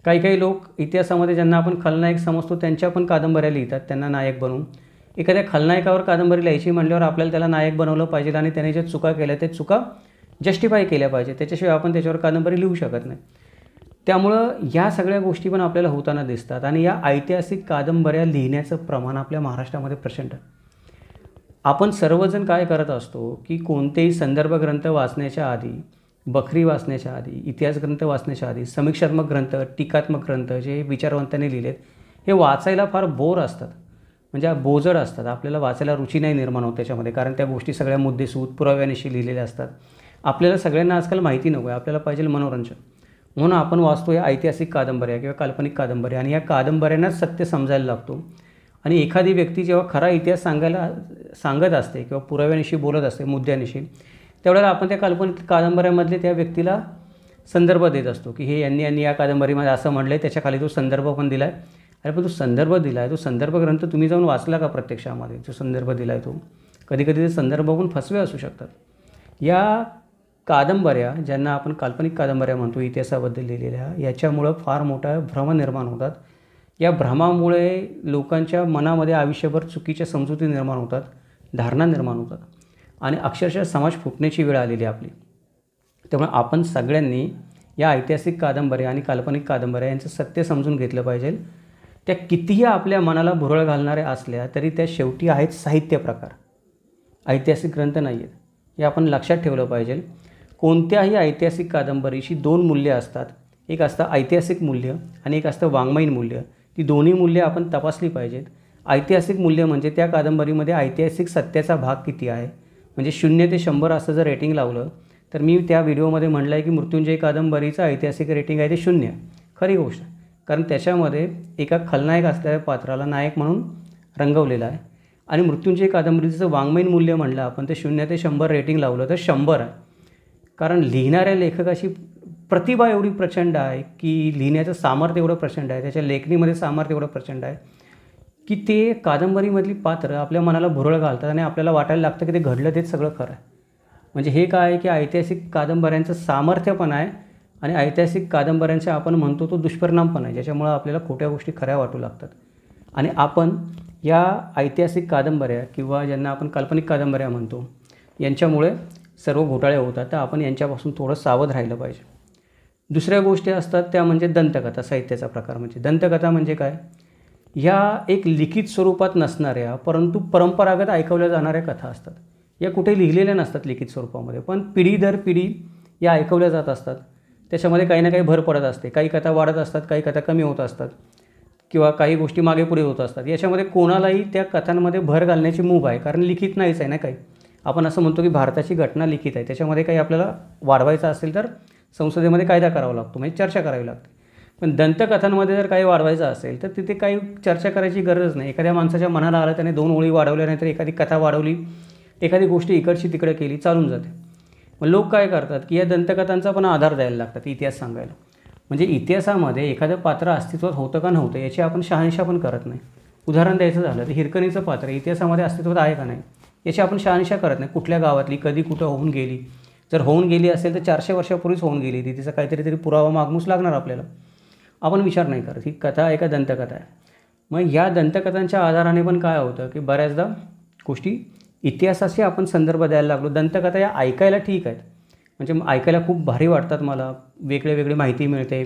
काही काही लोक इतिहासामध्ये ज्यांना आपण खलनायक समजतो त्यांच्या पण कादंबऱ्या लिहितात त्यांना नायक बनवून. एखाद्या खलनायकावर कादंबरी लिहायची म्हटल्यावर आपल्याला त्याला नायक बनवलं पाहिजे आणि त्याने ज्या चुका केल्या त्या चुका जस्टिफाय केल्या पाहिजे, त्याच्याशिवाय आपण त्याच्यावर कादंबरी लिहू शकत नाही. त्यामुळं या सगळ्या गोष्टी पण आपल्याला होताना दिसतात आणि या ऐतिहासिक कादंबऱ्या लिहिण्याचं प्रमाण आपल्या महाराष्ट्रामध्ये प्रचंड. आपण सर्वजण काय करत असतो की कोणतेही संदर्भ ग्रंथ वाचण्याच्या आधी, बखरी वाचण्याच्या आधी, इतिहास ग्रंथ वाचण्याच्या आधी समीक्षात्मक ग्रंथ, टीकात्मक ग्रंथ जे विचारवंतांनी लिहिलेत हे वाचायला फार बोर असतात, म्हणजे बोजड असतात. आपल्याला वाचायला रुची नाही निर्माण होत त्याच्यामध्ये, कारण त्या गोष्टी सगळ्या मुद्देसूद पुराव्यानिशी लिहिलेल्या असतात. आपल्याला सगळ्यांना आजकाल माहिती नको आहे, आपल्याला पाहिजे मनोरंजन. म्हणून आपण वाचतो या ऐतिहासिक कादंबऱ्या किंवा काल्पनिक कादंबऱ्या आणि या कादंबऱ्यांनाच सत्य समजायला लागतो. आणि एखादी व्यक्ती जेव्हा खरा इतिहास सांगत असते किंवा पुराव्यानिशी बोलत असते, मुद्द्यानिशी, त्यावेळेला आपण त्या काल्पनिक कादंबऱ्यामधले त्या व्यक्तीला संदर्भ देत असतो की हे यांनी या कादंबरीमध्ये असं म्हटलं आहे, त्याच्याखाली तो संदर्भ पण दिला आहे. अरे पण तो संदर्भ दिला आहे, तो संदर्भ ग्रंथ तुम्ही जाऊन वाचला का प्रत्यक्षामध्ये जो संदर्भ दिला आहे तो? कधीकधी ते संदर्भ पण फसवे असू शकतात. या कादंबऱ्या ज्यांना आपण काल्पनिक कादंबऱ्या म्हणतो इतिहासाबद्दल लिहिलेल्या, याच्यामुळं फार मोठा भ्रम निर्माण होतात. या भ्रमामुळे लोकांच्या मनामध्ये आयुष्यभर चुकीच्या समजुती निर्माण होतात, धारणा निर्माण होतात आणि अक्षरशः समाज फुटण्याची वेळ आलेली आहे आपली. त्यामुळे आपण सगळ्यांनी या ऐतिहासिक कादंबऱ्या आणि काल्पनिक कादंबऱ्या यांचं सत्य समजून घेतलं पाहिजे. त्या कितीही आपल्या मनाला भुरळ घालणाऱ्या असल्या तरी त्या शेवटी आहेत साहित्य प्रकार, ऐतिहासिक ग्रंथ नाही आहेत. हे आपण लक्षात ठेवलं पाहिजे. कोणत्याही ऐतिहासिक कादंबरीची दोन मूल्य असतात, एक असतं ऐतिहासिक मूल्य आणि एक असतं वाङ्मयीन मूल्य. ती दोन्ही मूल्य आपण तपासली पाहिजेत. ऐतिहासिक मूल्य म्हणजे त्या कादंबरीमध्ये ऐतिहासिक सत्याचा भाग किती आहे, म्हणजे 0 ते 100 असं जर रेटिंग लावलं तर मी त्या व्हिडिओमध्ये म्हटलं आहे की मृत्युंजय कादंबरीचं ऐतिहासिक रेटिंग आहे ते 0. खरी गोष्ट, कारण त्याच्यामध्ये एका खलनायक असलेल्या पात्राला नायक म्हणून रंगवलेलं आहे. आणि मृत्युंजय कादंबरीचं वाङ्मयीन मूल्य म्हणलं आपण ते 0 ते 100 रेटिंग लावलं तर 100 आहे. कारण लिहिणाऱ्या लेखकाची प्रतिभा एवढी प्रचंड आहे की लिहिण्याचं सामर्थ्य एवढं प्रचंड आहे, त्याच्या लेखणीमध्ये सामर्थ्य एवढं प्रचंड आहे की ते कादंबरीमधली पात्र आपल्या मनाला भुरळ घालतात आणि आपल्याला वाटायला लागतं की ते घडलं तेच सगळं खरं आहे. म्हणजे हे काय आहे की ऐतिहासिक कादंबऱ्यांचं सामर्थ्य पण आहे आणि ऐतिहासिक कादंबऱ्यांचे आपण म्हणतो तो दुष्परिणाम पण आहे, ज्याच्यामुळं आपल्याला खोट्या गोष्टी खऱ्या वाटू लागतात. आणि आपण या ऐतिहासिक कादंबऱ्या किंवा ज्यांना आपण काल्पनिक कादंबऱ्या म्हणतो यांच्यामुळे सर्व घोटाळे होतात, तर आपण यांच्यापासून थोडं सावध राहिलं पाहिजे. दुसऱ्या गोष्टी असतात त्या म्हणजे दंतकथा, साहित्याचा प्रकार. म्हणजे दंतकथा म्हणजे काय, ह्या एक लिखित स्वरूपात नसणाऱ्या परंतु परंपरागत ऐकवल्या जाणाऱ्या कथा असतात. या कुठे लिहिलेल्या नसतात लिखित स्वरूपामध्ये, पण पिढी दर पिढी या ऐकवल्या जात असतात. त्याच्यामध्ये काही ना काही भर पडत असते, काही कथा वाढत असतात, काही कथा कमी होत असतात किंवा काही गोष्टी मागे पुढे होत असतात. याच्यामध्ये कोणालाही त्या कथांमध्ये भर घालण्याची मूभ आहे, कारण लिखित नाहीच आहे ना काही. आपण असं म्हणतो की भारताची घटना लिखित आहे, त्याच्यामध्ये काही आपल्याला वाढवायचं असेल तर संसदेमध्ये कायदा करावा लागतो, म्हणजे चर्चा करावी लागते. पण दंतकथांमध्ये जर काही वाढवायचं असेल तर तिथे काही चर्चा करायची गरज नाही. एखाद्या माणसाच्या मनाला आलं त्याने 2 ओळी वाढवल्या, नाही तर एखादी कथा वाढवली एखादी गोष्ट इकडची तिकडे केली चालून जाते. मग लोक काय करतात की या दंतकथांचा पण आधार द्यायला लागतात इतिहास सांगायला. म्हणजे इतिहासामध्ये एखादं पात्र अस्तित्वात होतं का नव्हतं याची आपण शहानिशा पण करत नाही. उदाहरण द्यायचं झालं तर हिरकणीचं पात्र इतिहासामध्ये अस्तित्वात आहे का नाही याची आपण शहानिशा करत नाही. कुठल्या गावातली, कधी कुठं होऊन गेली, जर होऊन गेली असेल तर 400 वर्षापूर्वीच होऊन गेली ती, तिचा काहीतरी पुरावा मागूच लागणार आपल्याला. आपण विचार नाही करत. ही कथा आहे का दंतकथा आहे. मग या दंतकथांच्या आधाराने पण काय होतं की बऱ्याचदा गोष्टी इतिहासाशी आपण संदर्भ द्यायला लागलो. दंतकथा या ऐकायला ठीक आहेत, म्हणजे ऐकायला खूप भारी वाटतात मला, वेगळी माहिती मिळते,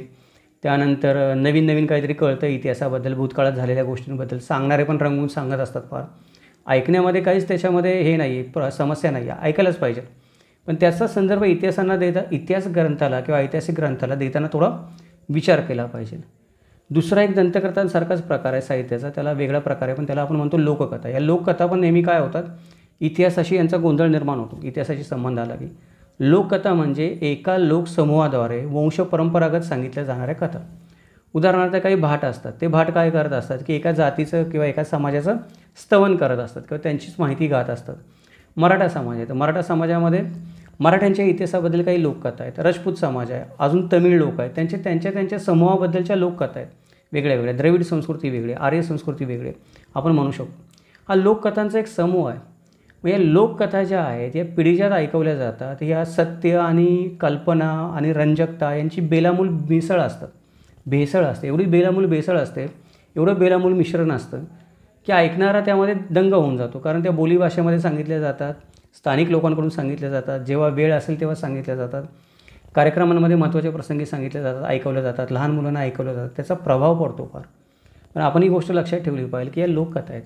त्यानंतर नवीन नवीन काहीतरी कळतं इतिहासाबद्दल, भूतकाळात झालेल्या गोष्टींबद्दल. सांगणारे पण रंगवून सांगत असतात फार. ऐकण्यामध्ये काहीच त्याच्यामध्ये हे नाही आहे, समस्या नाही आहे, ऐकायलाच पाहिजे. पण त्याचा संदर्भ इतिहास ग्रंथाला किंवा ऐतिहासिक ग्रंथाला देताना थोडा विचार केला पाहिजे. दुसरा एक दंतकथांसारखाच प्रकार आहे साहित्याचा, त्याला वेगळा प्रकार आहे, पण त्याला आपण म्हणतो लोककथा. या लोककथा पण नेहमी काय होतात, इतिहासाशी यांचा गोंधळ निर्माण होतो. इतिहासाशी संबंध आला की लोककथा म्हणजे एका लोकसमूहाद्वारे वंशपरंपरागत सांगितल्या जाणाऱ्या कथा. उदाहरणार्थ काही भाट असतात, ते भाट काय करत असतात की एका जातीचं किंवा एका समाजाचं स्तवन करत असतात किंवा त्यांचीच माहिती गात असतात. मराठा समाज आहे तर मराठा समाजामध्ये मराठ्यांच्या इतिहासाबद्दल काही लोककथा आहेत. राजपूत समाज आहे, अजून तमिळ लोक आहेत, त्यांच्या समूहाबद्दलच्या लोककथा आहेत वेगळ्या. द्रविड संस्कृती वेगळी, आर्य संस्कृती वेगळी आपण म्हणू शकतो. हा लोककथांचा एक समूह आहे. मग या लोककथा ज्या आहेत या पिढीजात ऐकवल्या जातात. या सत्य आणि कल्पना आणि रंजकता यांची बेलामूल भेसळ असते. एवढी बेलामूल भेसळ असते, एवढं बेलामूल मिश्रण असतं की ऐकणारा त्यामध्ये दंग होऊन जातो. कारण त्या बोलीभाषेमध्ये सांगितल्या जातात, स्थानिक लोकांकडून सांगितल्या जातात, जेव्हा वेळ असेल तेव्हा सांगितल्या जातात, कार्यक्रमांमध्ये महत्त्वाच्या प्रसंगी सांगितल्या जातात, ऐकवल्या जातात, लहान मुलांना ऐकवल्या जातात. त्याचा प्रभाव पडतो फार. पण आपण ही गोष्ट लक्षात ठेवली पाहिजे की या लोककथा आहेत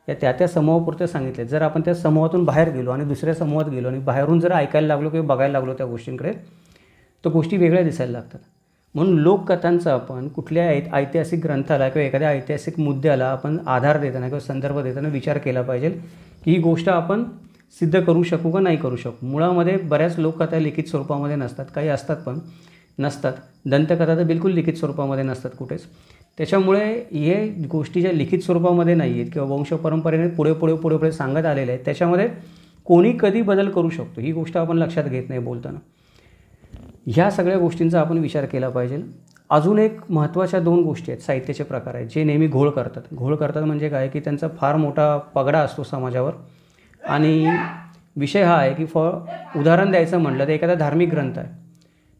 या त्या समूहापुरत्या सांगितल्या. जर आपण त्या समूहातून बाहेर गेलो आणि दुसऱ्या समूहात गेलो आणि बाहेरून जर ऐकायला लागलो किंवा बघायला लागलो त्या गोष्टींकडे, तर गोष्टी वेगळ्या दिसायला लागतात. म्हणून लोककथांचा आपण कुठल्या ऐतिहासिक ग्रंथाला किंवा एखाद्या ऐतिहासिक मुद्द्याला आपण आधार देताना किंवा संदर्भ देताना विचार केला पाहिजे की ही गोष्ट आपण सिद्ध करू शकू का नाही करू शकू. मुळामध्ये बऱ्याच लोककथा लिखित स्वरूपामध्ये नसतात, काही असतात पण नसतात. दंतकथा तर बिलकुल लिखित स्वरूपामध्ये नसतात कुठेच. त्याच्यामुळे हे गोष्टी ज्या लिखित स्वरूपामध्ये नाही आहेत किंवा वंशपरंपरेने पुढे सांगत आलेल्या आहेत, त्याच्यामध्ये कोणी कधी बदल करू शकतो ही गोष्ट आपण लक्षात घेत नाही बोलताना. ह्या सगळ्या गोष्टींचा आपण विचार केला पाहिजे. अजून एक महत्त्वाच्या 2 गोष्टी आहेत, साहित्याचे प्रकार आहेत जे नेहमी घोळ करतात म्हणजे काय की त्यांचा फार मोठा पगडा असतो समाजावर. आणि विषय हा आहे की उदाहरण द्यायचं म्हटलं तर एखादा धार्मिक ग्रंथ आहे.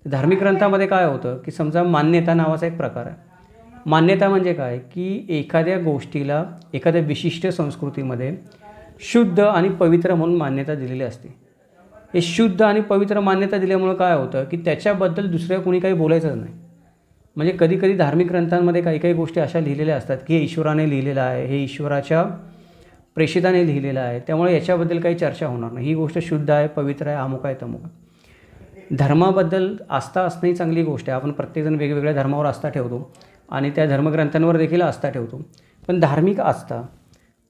धार्मिक ग्रंथामध्ये काय होतं की समजा मान्यता नावाचा एक प्रकार आहे. मान्यता म्हणजे काय की एखाद्या गोष्टीला एखाद्या विशिष्ट संस्कृतीमध्ये शुद्ध आणि पवित्र म्हणून मान्यता दिलेली असते. हे शुद्ध आणि पवित्र मान्यता दिल्यामुळं काय होतं की त्याच्याबद्दल दुसऱ्या कोणी काही बोलायचंच नाही. म्हणजे कधी धार्मिक ग्रंथांमध्ये काही गोष्टी अशा लिहिलेल्या असतात की हे ईश्वराने लिहिलेलं आहे, हे ईश्वराच्या प्रेषिताने लिहिलेलं आहे, त्यामुळे याच्याबद्दल काही चर्चा होणार नाही. ही गोष्ट शुद्ध आहे, पवित्र आहे, अमुक आहे तमुक आहे. धर्माबद्दल आस्था असणं ही चांगली गोष्ट आहे. आपण प्रत्येकजण वेगवेगळ्या धर्मावर आस्था ठेवतो आणि त्या धर्मग्रंथांवर देखील आस्था ठेवतो. पण धार्मिक आस्था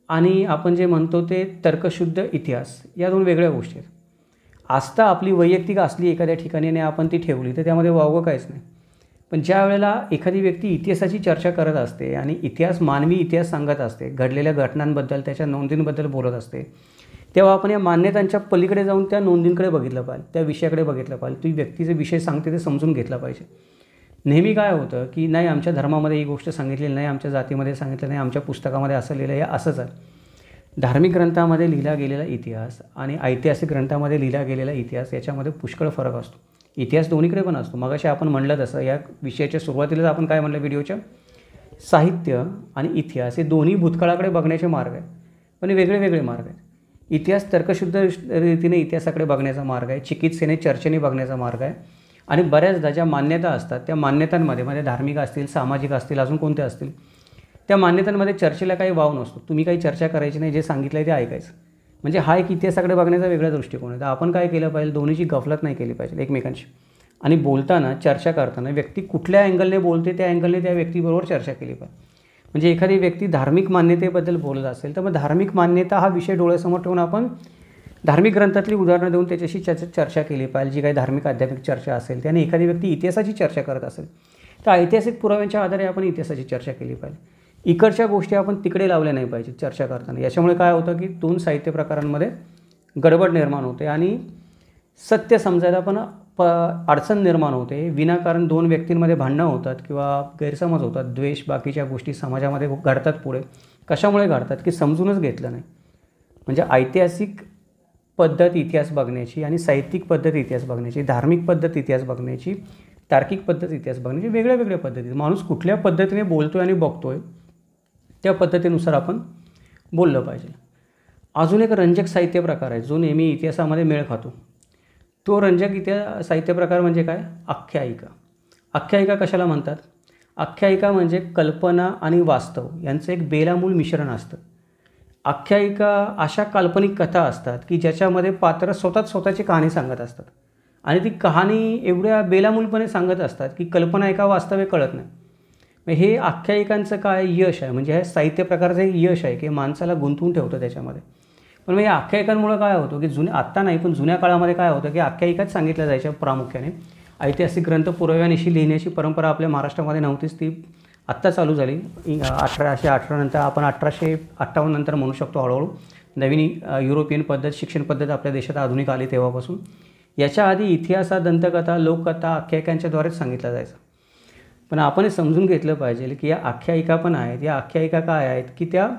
आणि आपण जे म्हणतो ते तर्कशुद्ध इतिहास या 2 वेगळ्या गोष्टी आहेत. आस्था आपली वैयक्तिक असली एखाद्या ठिकाणी आणि आपण ती ठेवली तर त्यामध्ये वावगं काहीच नाही. पण ज्या वेळेला एखादी व्यक्ती इतिहासाची चर्चा करत असते आणि मानवी इतिहास सांगत असते, घडलेल्या घटनांबद्दल त्याच्या नोंदींबद्दल बोलत असते, तेव्हा आपण या मान्यतांच्या पलीकडे जाऊन त्या नोंदींकडे बघितलं पाहिजे, त्या विषयाकडे बघितलं पाहिजे. ती व्यक्तीचे विषय सांगते ते समजून घेतला पाहिजे. नेहमी काय होतं की नाही आमच्या धर्मामध्ये ही गोष्ट सांगितलेली नाही, आमच्या जातीमध्ये सांगितलं नाही, आमच्या पुस्तकामध्ये असं लिहिलं आहे, असंच आहे. धार्मिक ग्रंथामध्ये लिहिला गेलेला इतिहास आणि ऐतिहासिक ग्रंथामध्ये लिहिला गेलेला इतिहास याच्यामध्ये पुष्कळ फरक असतो. इतिहास दोन्हीकडे पण असतो. मगाशी आपण म्हणलं तसं या विषयाच्या सुरुवातीलाच आपण काय म्हणलं व्हिडिओच्या, साहित्य आणि इतिहास हे दोन्ही भूतकाळाकडे बघण्याचे मार्ग आहेत, पण हे वेगळे मार्ग आहेत. इतिहास तर्कशुद्ध रीतीने इतिहासाकडे बघण्याचा मार्ग आहे, चिकित्सेने चर्चेने बघण्याचा मार्ग आहे. आणि बऱ्याचदा ज्या मान्यता असतात त्या मान्यतांमध्ये म्हणजे धार्मिक असतील, सामाजिक असतील, अजून कोणत्या असतील, त्या मान्यतांमध्ये चर्चेला काही वाव नसतो. तुम्ही काही चर्चा करायची नाही, जे सांगितलं आहे ते ऐकायचं. म्हणजे हा एक इतिहासाकडे बघण्याचा वेगळा दृष्टिकोन आहे. तर आपण काय केलं पाहिजे, दोन्हीची गफलत नाही केली पाहिजे एकमेकांची. आणि बोलताना चर्चा करताना व्यक्ती कुठल्या अँगलने बोलते त्या अँगलने त्या व्यक्तीबरोबर चर्चा केली पाहिजे. म्हणजे एखादी व्यक्ती धार्मिक मान्यतेबद्दल बोलत असेल तर मग धार्मिक मान्यता हा विषय डोळ्यासमोर ठेवून आपण धार्मिक ग्रंथातली उदाहरणं देऊन त्याच्याशी चर्चा केली पाहिजे. जी काही धार्मिक आध्यात्मिक चर्चा असेल त्याने एखादी व्यक्ती इतिहासाची चर्चा करत असेल तर ऐतिहासिक पुराव्यांच्या आधारे आपण इतिहासाची चर्चा केली पाहिजे. इकडच्या गोष्टी आपण तिकडे लावल्या नाही पाहिजे चर्चा करताना. याच्यामुळे काय होतं की 2 साहित्य प्रकारांमध्ये गडबड निर्माण होते आणि सत्य समजायला पण अडचण निर्माण होते. विनाकारण दोन व्यक्तींमध्ये भांडणं होतात किंवा गैरसमज होतात, द्वेष, बाकीच्या गोष्टी समाजामध्ये घडतात पुढे. कशामुळे घडतात की समजूनच घेतलं नाही. म्हणजे ऐतिहासिक पद्धत इतिहास बघण्याची आणि साहित्यिक पद्धत इतिहास बघण्याची, धार्मिक पद्धत इतिहास बघण्याची, तार्किक पद्धत इतिहास बघण्याची वेगळ्या वेगळ्या पद्धती. माणूस कुठल्या पद्धतीने बोलतोय आणि बघतोय त्या पद्धतीनुसार आपण बोललं पाहिजे. अजून एक रंजक साहित्य प्रकार आहे जो नेहमी इतिहासामध्ये मेळ खातो. तो रंजक साहित्य प्रकार म्हणजे काय? आख्यायिका. आख्यायिका कशाला म्हणतात? आख्यायिका म्हणजे कल्पना आणि वास्तव यांचं एक बेलामूळ मिश्रण असतं. आख्यायिका अशा काल्पनिक कथा असतात की ज्याच्यामध्ये पात्र स्वतःची कहाणी सांगत असतात आणि ती कहाणी एवढ्या बेलामूलपणे सांगत असतात की कल्पना एका वास्तव कळत नाही. हे आख्यायिकांचं काय यश आहे, म्हणजे हे साहित्य प्रकारचं एक यश आहे की माणसाला गुंतवून ठेवतं त्याच्यामध्ये. पण मग या आख्यायिकांमुळं काय होतं की आत्ता नाही पण जुन्या काळामध्ये काय होतं की आख्यायिकाच सांगितल्या जायच्या प्रामुख्याने. ऐतिहासिक ग्रंथ पुराव्यानिशी लिहिण्याची परंपरा आपल्या महाराष्ट्रामध्ये नव्हतीच, ती आत्ता चालू झाली. 1818 नंतर, आपण 1858 नंतर म्हणू शकतो. हळूहळू नवीन युरोपियन पद्धत, शिक्षण पद्धत आपल्या देशात आधुनिक आली तेव्हापासून. याच्या आधी इतिहास हा दंतकथा, लोककथा, आख्यायिकांच्याद्वारेच सांगितला जायचा. पण आपण हे समजून घेतलं पाहिजे की या आख्यायिका पण आहेत. या आख्यायिका काय आहेत की त्या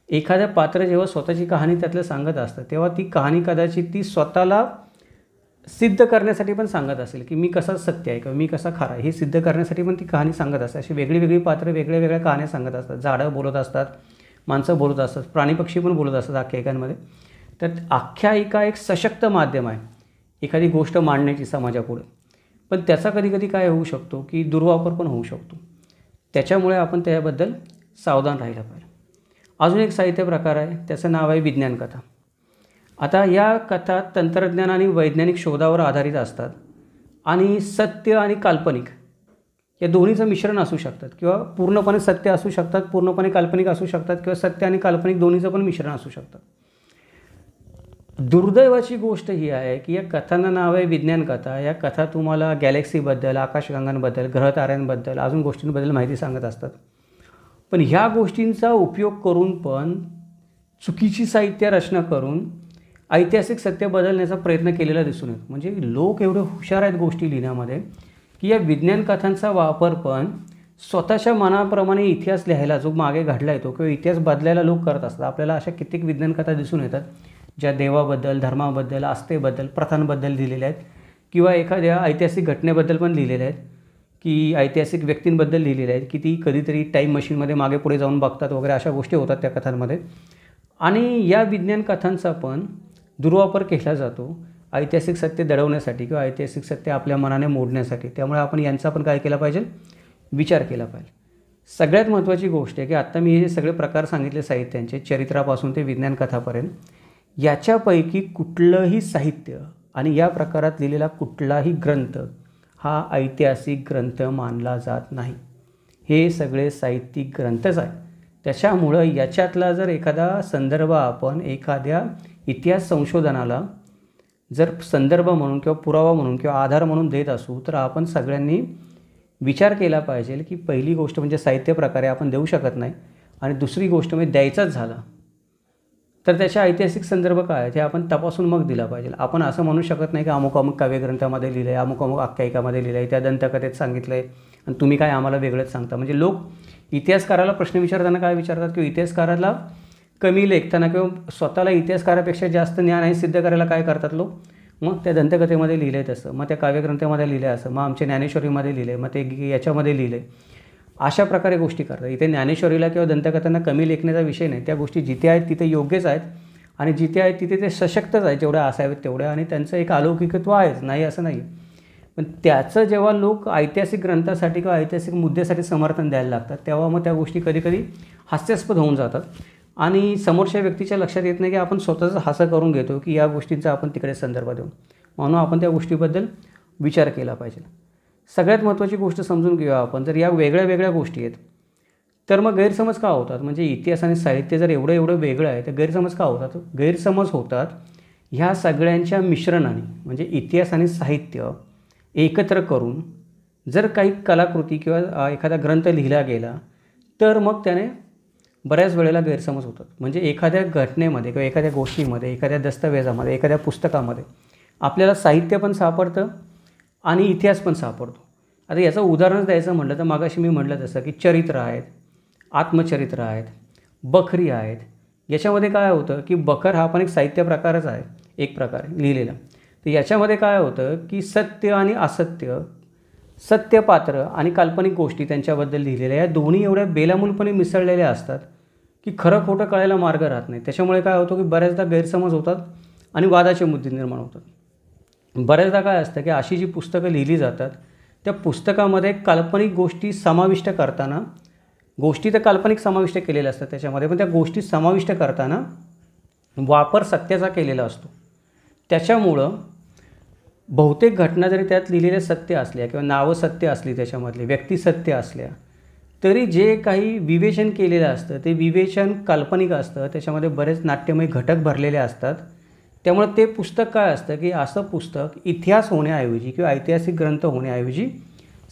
एखाद्या पात्र जेव्हा स्वतःची कहाणी त्यातलं सांगत असतं तेव्हा ती कहाणी कदाचित ती स्वतःला सिद्ध करण्यासाठी पण सांगत असेल की मी कसा सत्य आहे किंवा मी कसा खरा आहे हे सिद्ध करण्यासाठी पण ती कहाणी सांगत असते. अशी वेगळी वेगळी पात्र वेगळ्या वेगळ्या कहाण्या सांगत असतात. झाडं बोलत असतात, माणसं बोलत असतात, प्राणीपक्षी पण बोलत असतात आख्यायिकांमध्ये. तर आख्यायिका एक सशक्त माध्यम आहे एखादी गोष्ट मांडण्याची समाजापुढे. पण त्याचा कधीकधी काय होऊ शकतो की दुर्वापर पण होऊ शकतो. त्याच्यामुळे आपण त्याबद्दल सावधान राहिलं पाहिजे. अजून एक साहित्य प्रकार आहे, त्याचं नाव आहे विज्ञान कथा. आता या कथा तंत्रज्ञान आणि वैज्ञानिक शोधावर आधारित असतात आणि सत्य आणि काल्पनिक या दोन्हीचं मिश्रण असू शकतात किंवा पूर्णपणे सत्य असू शकतात, पूर्णपणे काल्पनिक असू शकतात किंवा सत्य आणि काल्पनिक दोन्हीचं पण मिश्रण असू शकतं. दुर्दैवाची गोष्ट ही आहे की या कथांना नाव आहे विज्ञान कथा. या कथा तुम्हाला गॅलेक्सीबद्दल, आकाशगंगांबद्दल, ग्रहताऱ्यांबद्दल, अजून गोष्टींबद्दल माहिती सांगत असतात. पण ह्या गोष्टींचा उपयोग करून पण चुकीची साहित्य रचना करून ऐतिहासिक सत्य बदलण्याचा प्रयत्न केलेला दिसून येतो. म्हणजे लोक एवढे हुशार आहेत गोष्टी लिहिण्यामध्ये की या विज्ञान कथांचा वापर पण स्वतःच्या मनाप्रमाणे इतिहास लिहायला, जो मागे घडला येतो किंवा इतिहास बदलायला लोक करत असतात. आपल्याला अशा कित्येक विज्ञान कथा दिसून येतात ज्या देवाबद्दल, धर्माबद्दल, आस्थेबद्दल, प्रथांबद्दल लिहिलेल्या आहेत किंवा एखाद्या ऐतिहासिक घटनेबद्दल पण लिहिलेल्या आहेत की ऐतिहासिक व्यक्तींबद्दल लिहिलेल्या आहेत की ती कधीतरी टाईम मशीनमध्ये मागे पुढे जाऊन बघतात वगैरे, अशा गोष्टी होतात त्या कथांमध्ये. आणि या विज्ञान कथांचा पण दुर्वापर केला जातो ऐतिहासिक सत्य दडवण्यासाठी किंवा ऐतिहासिक सत्य आपल्या मनाने मोडण्यासाठी. त्यामुळे आपण यांचा पण काय केला पाहिजे? विचार केला पाहिजे. सगळ्यात महत्त्वाची गोष्ट आहे की आत्ता मी हे सगळे प्रकार सांगितले साहित्यांचे, चरित्रापासून ते विज्ञान कथापर्यंत, याच्यापैकी कुठलंही साहित्य आणि या प्रकारात लिहिलेला कुठलाही ग्रंथ हा ऐतिहासिक ग्रंथ मानला जात नाही. हे सगळे साहित्यिक ग्रंथच आहेत. त्याच्यामुळं याच्यातला जर एखादा संदर्भ आपण एखाद्या इतिहास संशोधनाला जर संदर्भ म्हणून किंवा पुरावा म्हणून किंवा आधार म्हणून देत असू तर आपण सगळ्यांनी विचार केला पाहिजे की पहिली गोष्ट म्हणजे साहित्य प्रकारे आपण देऊ शकत नाही आणि दुसरी गोष्ट म्हणजे द्यायचाच झाला तर त्याच्या ऐतिहासिक संदर्भ काय आहे ते आपण तपासून मग दिला पाहिजे. आपण असं म्हणू शकत नाही की अमुक अमुक काव्यग्रंथामध्ये लिहिलं आहे, अमुक अमुक आख्यायिकामध्ये लिहिलं आहे, त्या दंतकथेत सांगितलं आहे आणि तुम्ही काय आम्हाला वेगळंच सांगता. म्हणजे लोक इतिहासकाराला प्रश्न विचारताना काय विचारतात किंवा इतिहासकाराला कमी लेखताना किंवा स्वतःला इतिहासकारापेक्षा जास्त ज्ञान आहे सिद्ध करायला काय करतात लोक? मग त्या दंतकथेमध्ये लिहिलं आहे तसं, मग त्या काव्यग्रंथामध्ये लिहिलं आहे असं, मग आमच्या ज्ञानेश्वरीमध्ये लिहिलं आहे, मग ते याच्यामध्ये लिहिलं आहे, अशा प्रकारे गोष्टी करतात. इथे ज्ञानेश्वरीला किंवा दंतकथांना कमी लेखण्याचा विषय नाही. त्या गोष्टी जिथे आहेत तिथे योग्यच आहेत आणि जिथे आहेत तिथे ते सशक्तच आहेत जेवढ्या असावेत तेवढ्या, आणि त्यांचं एक अलौकिकत्व आहेच, नाही असं नाही. पण त्याचं जेव्हा लोक ऐतिहासिक ग्रंथासाठी किंवा ऐतिहासिक मुद्द्यासाठी समर्थन द्यायला लागतात तेव्हा मग त्या गोष्टी कधीकधी हास्यास्पद होऊन जातात आणि समोरच्या व्यक्तीच्या लक्षात येत नाही की आपण स्वतःच हास्य करून घेतो की या गोष्टींचा आपण तिकडे संदर्भ देऊ. म्हणून आपण त्या गोष्टीबद्दल विचार केला पाहिजे. सगळ्यात महत्त्वाची गोष्ट समजून घेऊया आपण, जर या वेगळ्या वेगळ्या गोष्टी आहेत तर मग गैरसमज का होतात? म्हणजे इतिहास आणि साहित्य जर एवढं वेगळं आहे तर गैरसमज का होतात? गैरसमज होतात ह्या सगळ्यांच्या मिश्रणाने. म्हणजे इतिहास आणि साहित्य एकत्र करून जर काही कलाकृती किंवा एखादा ग्रंथ लिहिला गेला तर मग त्याने बऱ्याच वेळेला गैरसमज होतात. म्हणजे एखाद्या घटनेमध्ये किंवा एखाद्या गोष्टीमध्ये, एखाद्या दस्तऐवजामध्ये, एखाद्या पुस्तकामध्ये आपल्याला साहित्य पण सापडतं आणि इतिहास पण सापडतो. आता याचं उदाहरण द्यायचं म्हटलं तर मागाशी मी म्हटलं तसं की चरित्र आहेत, आत्मचरित्र आहेत, बखरी आहेत. याच्यामध्ये काय होतं की बखर हा पण एक साहित्य प्रकारच आहे एक प्रकारे लिहिलेला. तर याच्यामध्ये काय होतं की सत्य आणि असत्य, सत्य पात्र आणि काल्पनिक गोष्टी त्यांच्याबद्दल लिहिलेल्या या दोन्ही एवढ्या बेलामूलपणे मिसळलेल्या असतात की खरं खोटं कळायला मार्ग राहत नाही. त्याच्यामुळे काय होतं की बऱ्याचदा गैरसमज होतात आणि वादाचे मुद्दे निर्माण होतात. बऱ्याचदा काय असतं की अशी जी पुस्तकं लिहिली जातात त्या पुस्तकामध्ये काल्पनिक गोष्टी समाविष्ट करताना, गोष्टी तर काल्पनिक समाविष्ट केलेल्या असतात त्याच्यामध्ये, पण त्या गोष्टी समाविष्ट करताना वापर सत्याचा केलेला असतो. त्याच्यामुळं बहुतेक घटना जरी त्यात लिहिलेल्या सत्य असल्या किंवा नावं सत्य असली, त्याच्यामधले व्यक्ती सत्य असल्या, तरी जे काही विवेचन केलेलं असतं ते विवेचन काल्पनिक असतं. त्याच्यामध्ये बरेच नाट्यमय घटक भरलेले असतात. त्यामुळे ते पुस्तक काय असतं की असं पुस्तक इतिहास होण्याऐवजी किंवा ऐतिहासिक ग्रंथ होण्याऐवजी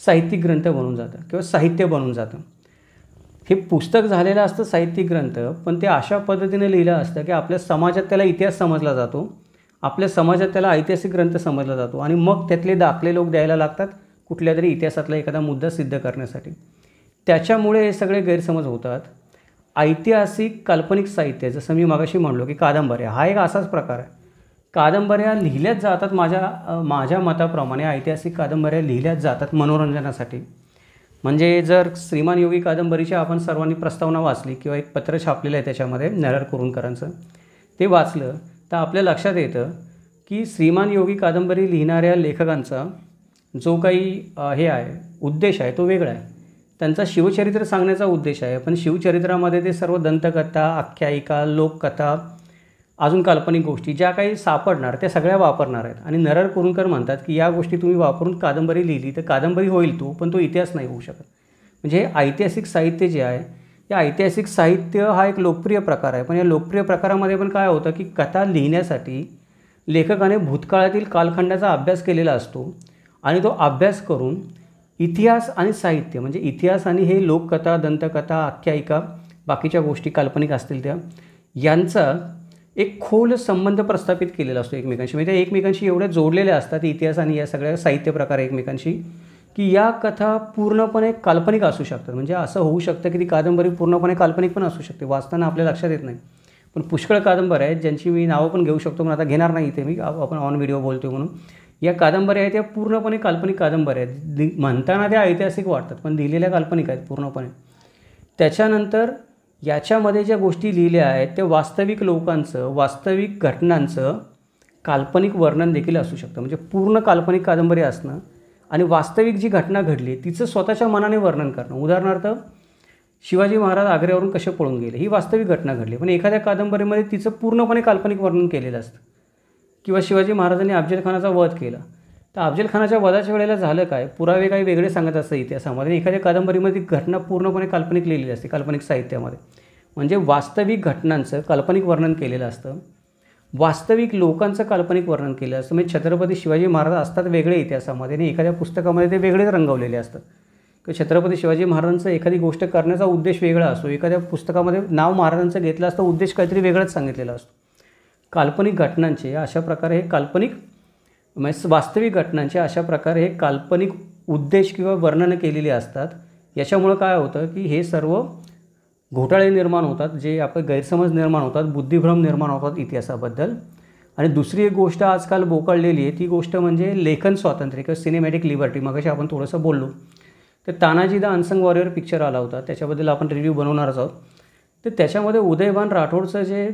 साहित्यिक ग्रंथ बनून जातं किंवा साहित्य बनून जातं. हे पुस्तक झालेलं असतं साहित्यिक ग्रंथ, पण ते अशा पद्धतीने लिहिलं असतं की आपल्या समाजात त्याला इतिहास समजला जातो, आपल्या समाजात त्याला ऐतिहासिक ग्रंथ समजला जातो आणि मग त्यातले दाखले लोक द्यायला लागतात कुठल्या तरी इतिहासातला एखादा मुद्दा सिद्ध करण्यासाठी. त्याच्यामुळे हे सगळे गैरसमज होतात. ऐतिहासिक काल्पनिक साहित्य, जसं मी मगाशी म्हणलो की कादंबऱ्या हा एक असाच प्रकार आहे. कादंबऱ्या लिहिल्याच जातात माझ्या मताप्रमाणे ऐतिहासिक कादंबऱ्या लिहिल्याच जातात मनोरंजनासाठी. म्हणजे जर श्रीमान योगी कादंबरीची आपण सर्वांनी प्रस्तावना वाचली किंवा एक पत्र छापलेलं आहे त्याच्यामध्ये नरहर कुरुंदकरांचं, ते वाचलं तर आपल्या लक्षात येतं की श्रीमान योगी कादंबरी लिहिणाऱ्या लेखकांचा जो काही हे आहे उद्देश आहे तो वेगळा आहे. त्यांचा शिवचरित्र सांगण्याचा उद्देश आहे, पण शिवचरित्रामध्ये ते सर्व दंतकथा, आख्यायिका, लोककथा, अजून काल्पनिक गोष्टी ज्या काही सापडणार त्या सगळ्या वापरणार आहेत. आणि नरहर कुरुंदकर म्हणतात की या गोष्टी तुम्ही वापरून कादंबरी लिहिली तर कादंबरी होईल पण तो इतिहास नाही होऊ शकत. म्हणजे हे ऐतिहासिक साहित्य जे आहे, या ऐतिहासिक साहित्य हा एक लोकप्रिय प्रकार आहे, पण या लोकप्रिय प्रकारामध्ये पण काय होतं की कथा लिहिण्यासाठी लेखकाने भूतकाळातील कालखंडाचा अभ्यास केलेला असतो आणि तो अभ्यास करून इतिहास आणि साहित्य, म्हणजे इतिहास आणि हे लोककथा, दंतकथा, आख्यायिका, बाकीच्या गोष्टी काल्पनिक असतील त्या, यांचा एक खोल संबंध प्रस्थापित केलेला असतो एकमेकांशी. म्हणजे त्या एकमेकांशी एवढ्या जोडलेल्या असतात इतिहास आणि या सगळ्या साहित्य प्रकार एकमेकांशी, की या कथा पूर्णपणे काल्पनिक असू शकतात. म्हणजे असं होऊ शकतं की ती कादंबरी पूर्णपणे काल्पनिक पण असू शकते, वाचताना आपल्या लक्षात येत नाही. पण पुष्कळ कादंबऱ्या आहेत ज्यांची मी नावं पण घेऊ शकतो, पण आता घेणार नाही इथे मी, आपण ऑन व्हिडिओ बोलतो म्हणून. या कादंबऱ्या आहेत त्या पूर्णपणे काल्पनिक कादंबऱ्या आहेत. म्हणताना त्या ऐतिहासिक वाटतात पण लिहिलेल्या काल्पनिक आहेत पूर्णपणे. त्याच्यानंतर याच्यामध्ये ज्या गोष्टी लिहिल्या आहेत त्या वास्तविक लोकांचं, वास्तविक घटनांचं काल्पनिक वर्णन देखील असू शकतं. म्हणजे पूर्ण काल्पनिक कादंबरी असणं आणि वास्तविक जी घटना घडली तिचं स्वतःच्या मनाने वर्णन करणं. उदाहरणार्थ शिवाजी महाराज आग्र्यावरून कसे पळून गेले ही वास्तविक घटना घडली, पण एखाद्या कादंबरीमध्ये तिचं पूर्णपणे काल्पनिक वर्णन केलेलं असतं. किंवा शिवाजी महाराजांनी अफजलखानाचा वध केला, तर अफजलखानाच्या वधाच्या वेळेला झालं काय, पुरावे काही वेगळे सांगत असतं इतिहासामध्ये. एखाद्या कादंबरीमध्ये ती घटना पूर्णपणे काल्पनिक लिहिलेली असते काल्पनिक साहित्यामध्ये. म्हणजे वास्तविक घटनांचं काल्पनिक वर्णन केलेलं असतं, वास्तविक लोकांचं काल्पनिक वर्णन केलं असतं. म्हणजे छत्रपती शिवाजी महाराज असतात वेगळे इतिहासामध्ये आणि एखाद्या पुस्तकामध्ये ते वेगळेच रंगवलेले असतात. किंवा छत्रपती शिवाजी महाराजांचं एखादी गोष्ट करण्याचा उद्देश वेगळा असतो, एखाद्या पुस्तकामध्ये नाव महाराजांचं घेतलं असतं, उद्देश काहीतरी वेगळाच सांगितलेला असतो. काल्पनिक घटनांचे अशा प्रकारे हे काल्पनिक, म्हणजे वास्तविक घटनांचे अशा प्रकारे हे काल्पनिक उद्देश किंवा वर्णनं केलेली असतात. याच्यामुळं काय होतं की हे सर्व घोटाळे निर्माण होतात, जे आपण गैरसमज निर्माण होतात, बुद्धिभ्रम निर्माण होतात इतिहासाबद्दल. आणि दुसरी एक गोष्ट आजकाल बोकाळलेली आहे ती गोष्ट म्हणजे लेखन स्वातंत्र्य किंवा सिनेमॅटिक लिबर्टी. मगाशी आपण थोडंसं बोललो, तर Tanaji the unsung warrior picture आला होता, त्याच्याबद्दल आपण रिव्ह्यू बनवणारच आहोत. तर त्याच्यामध्ये उदयभान राठोडचं जे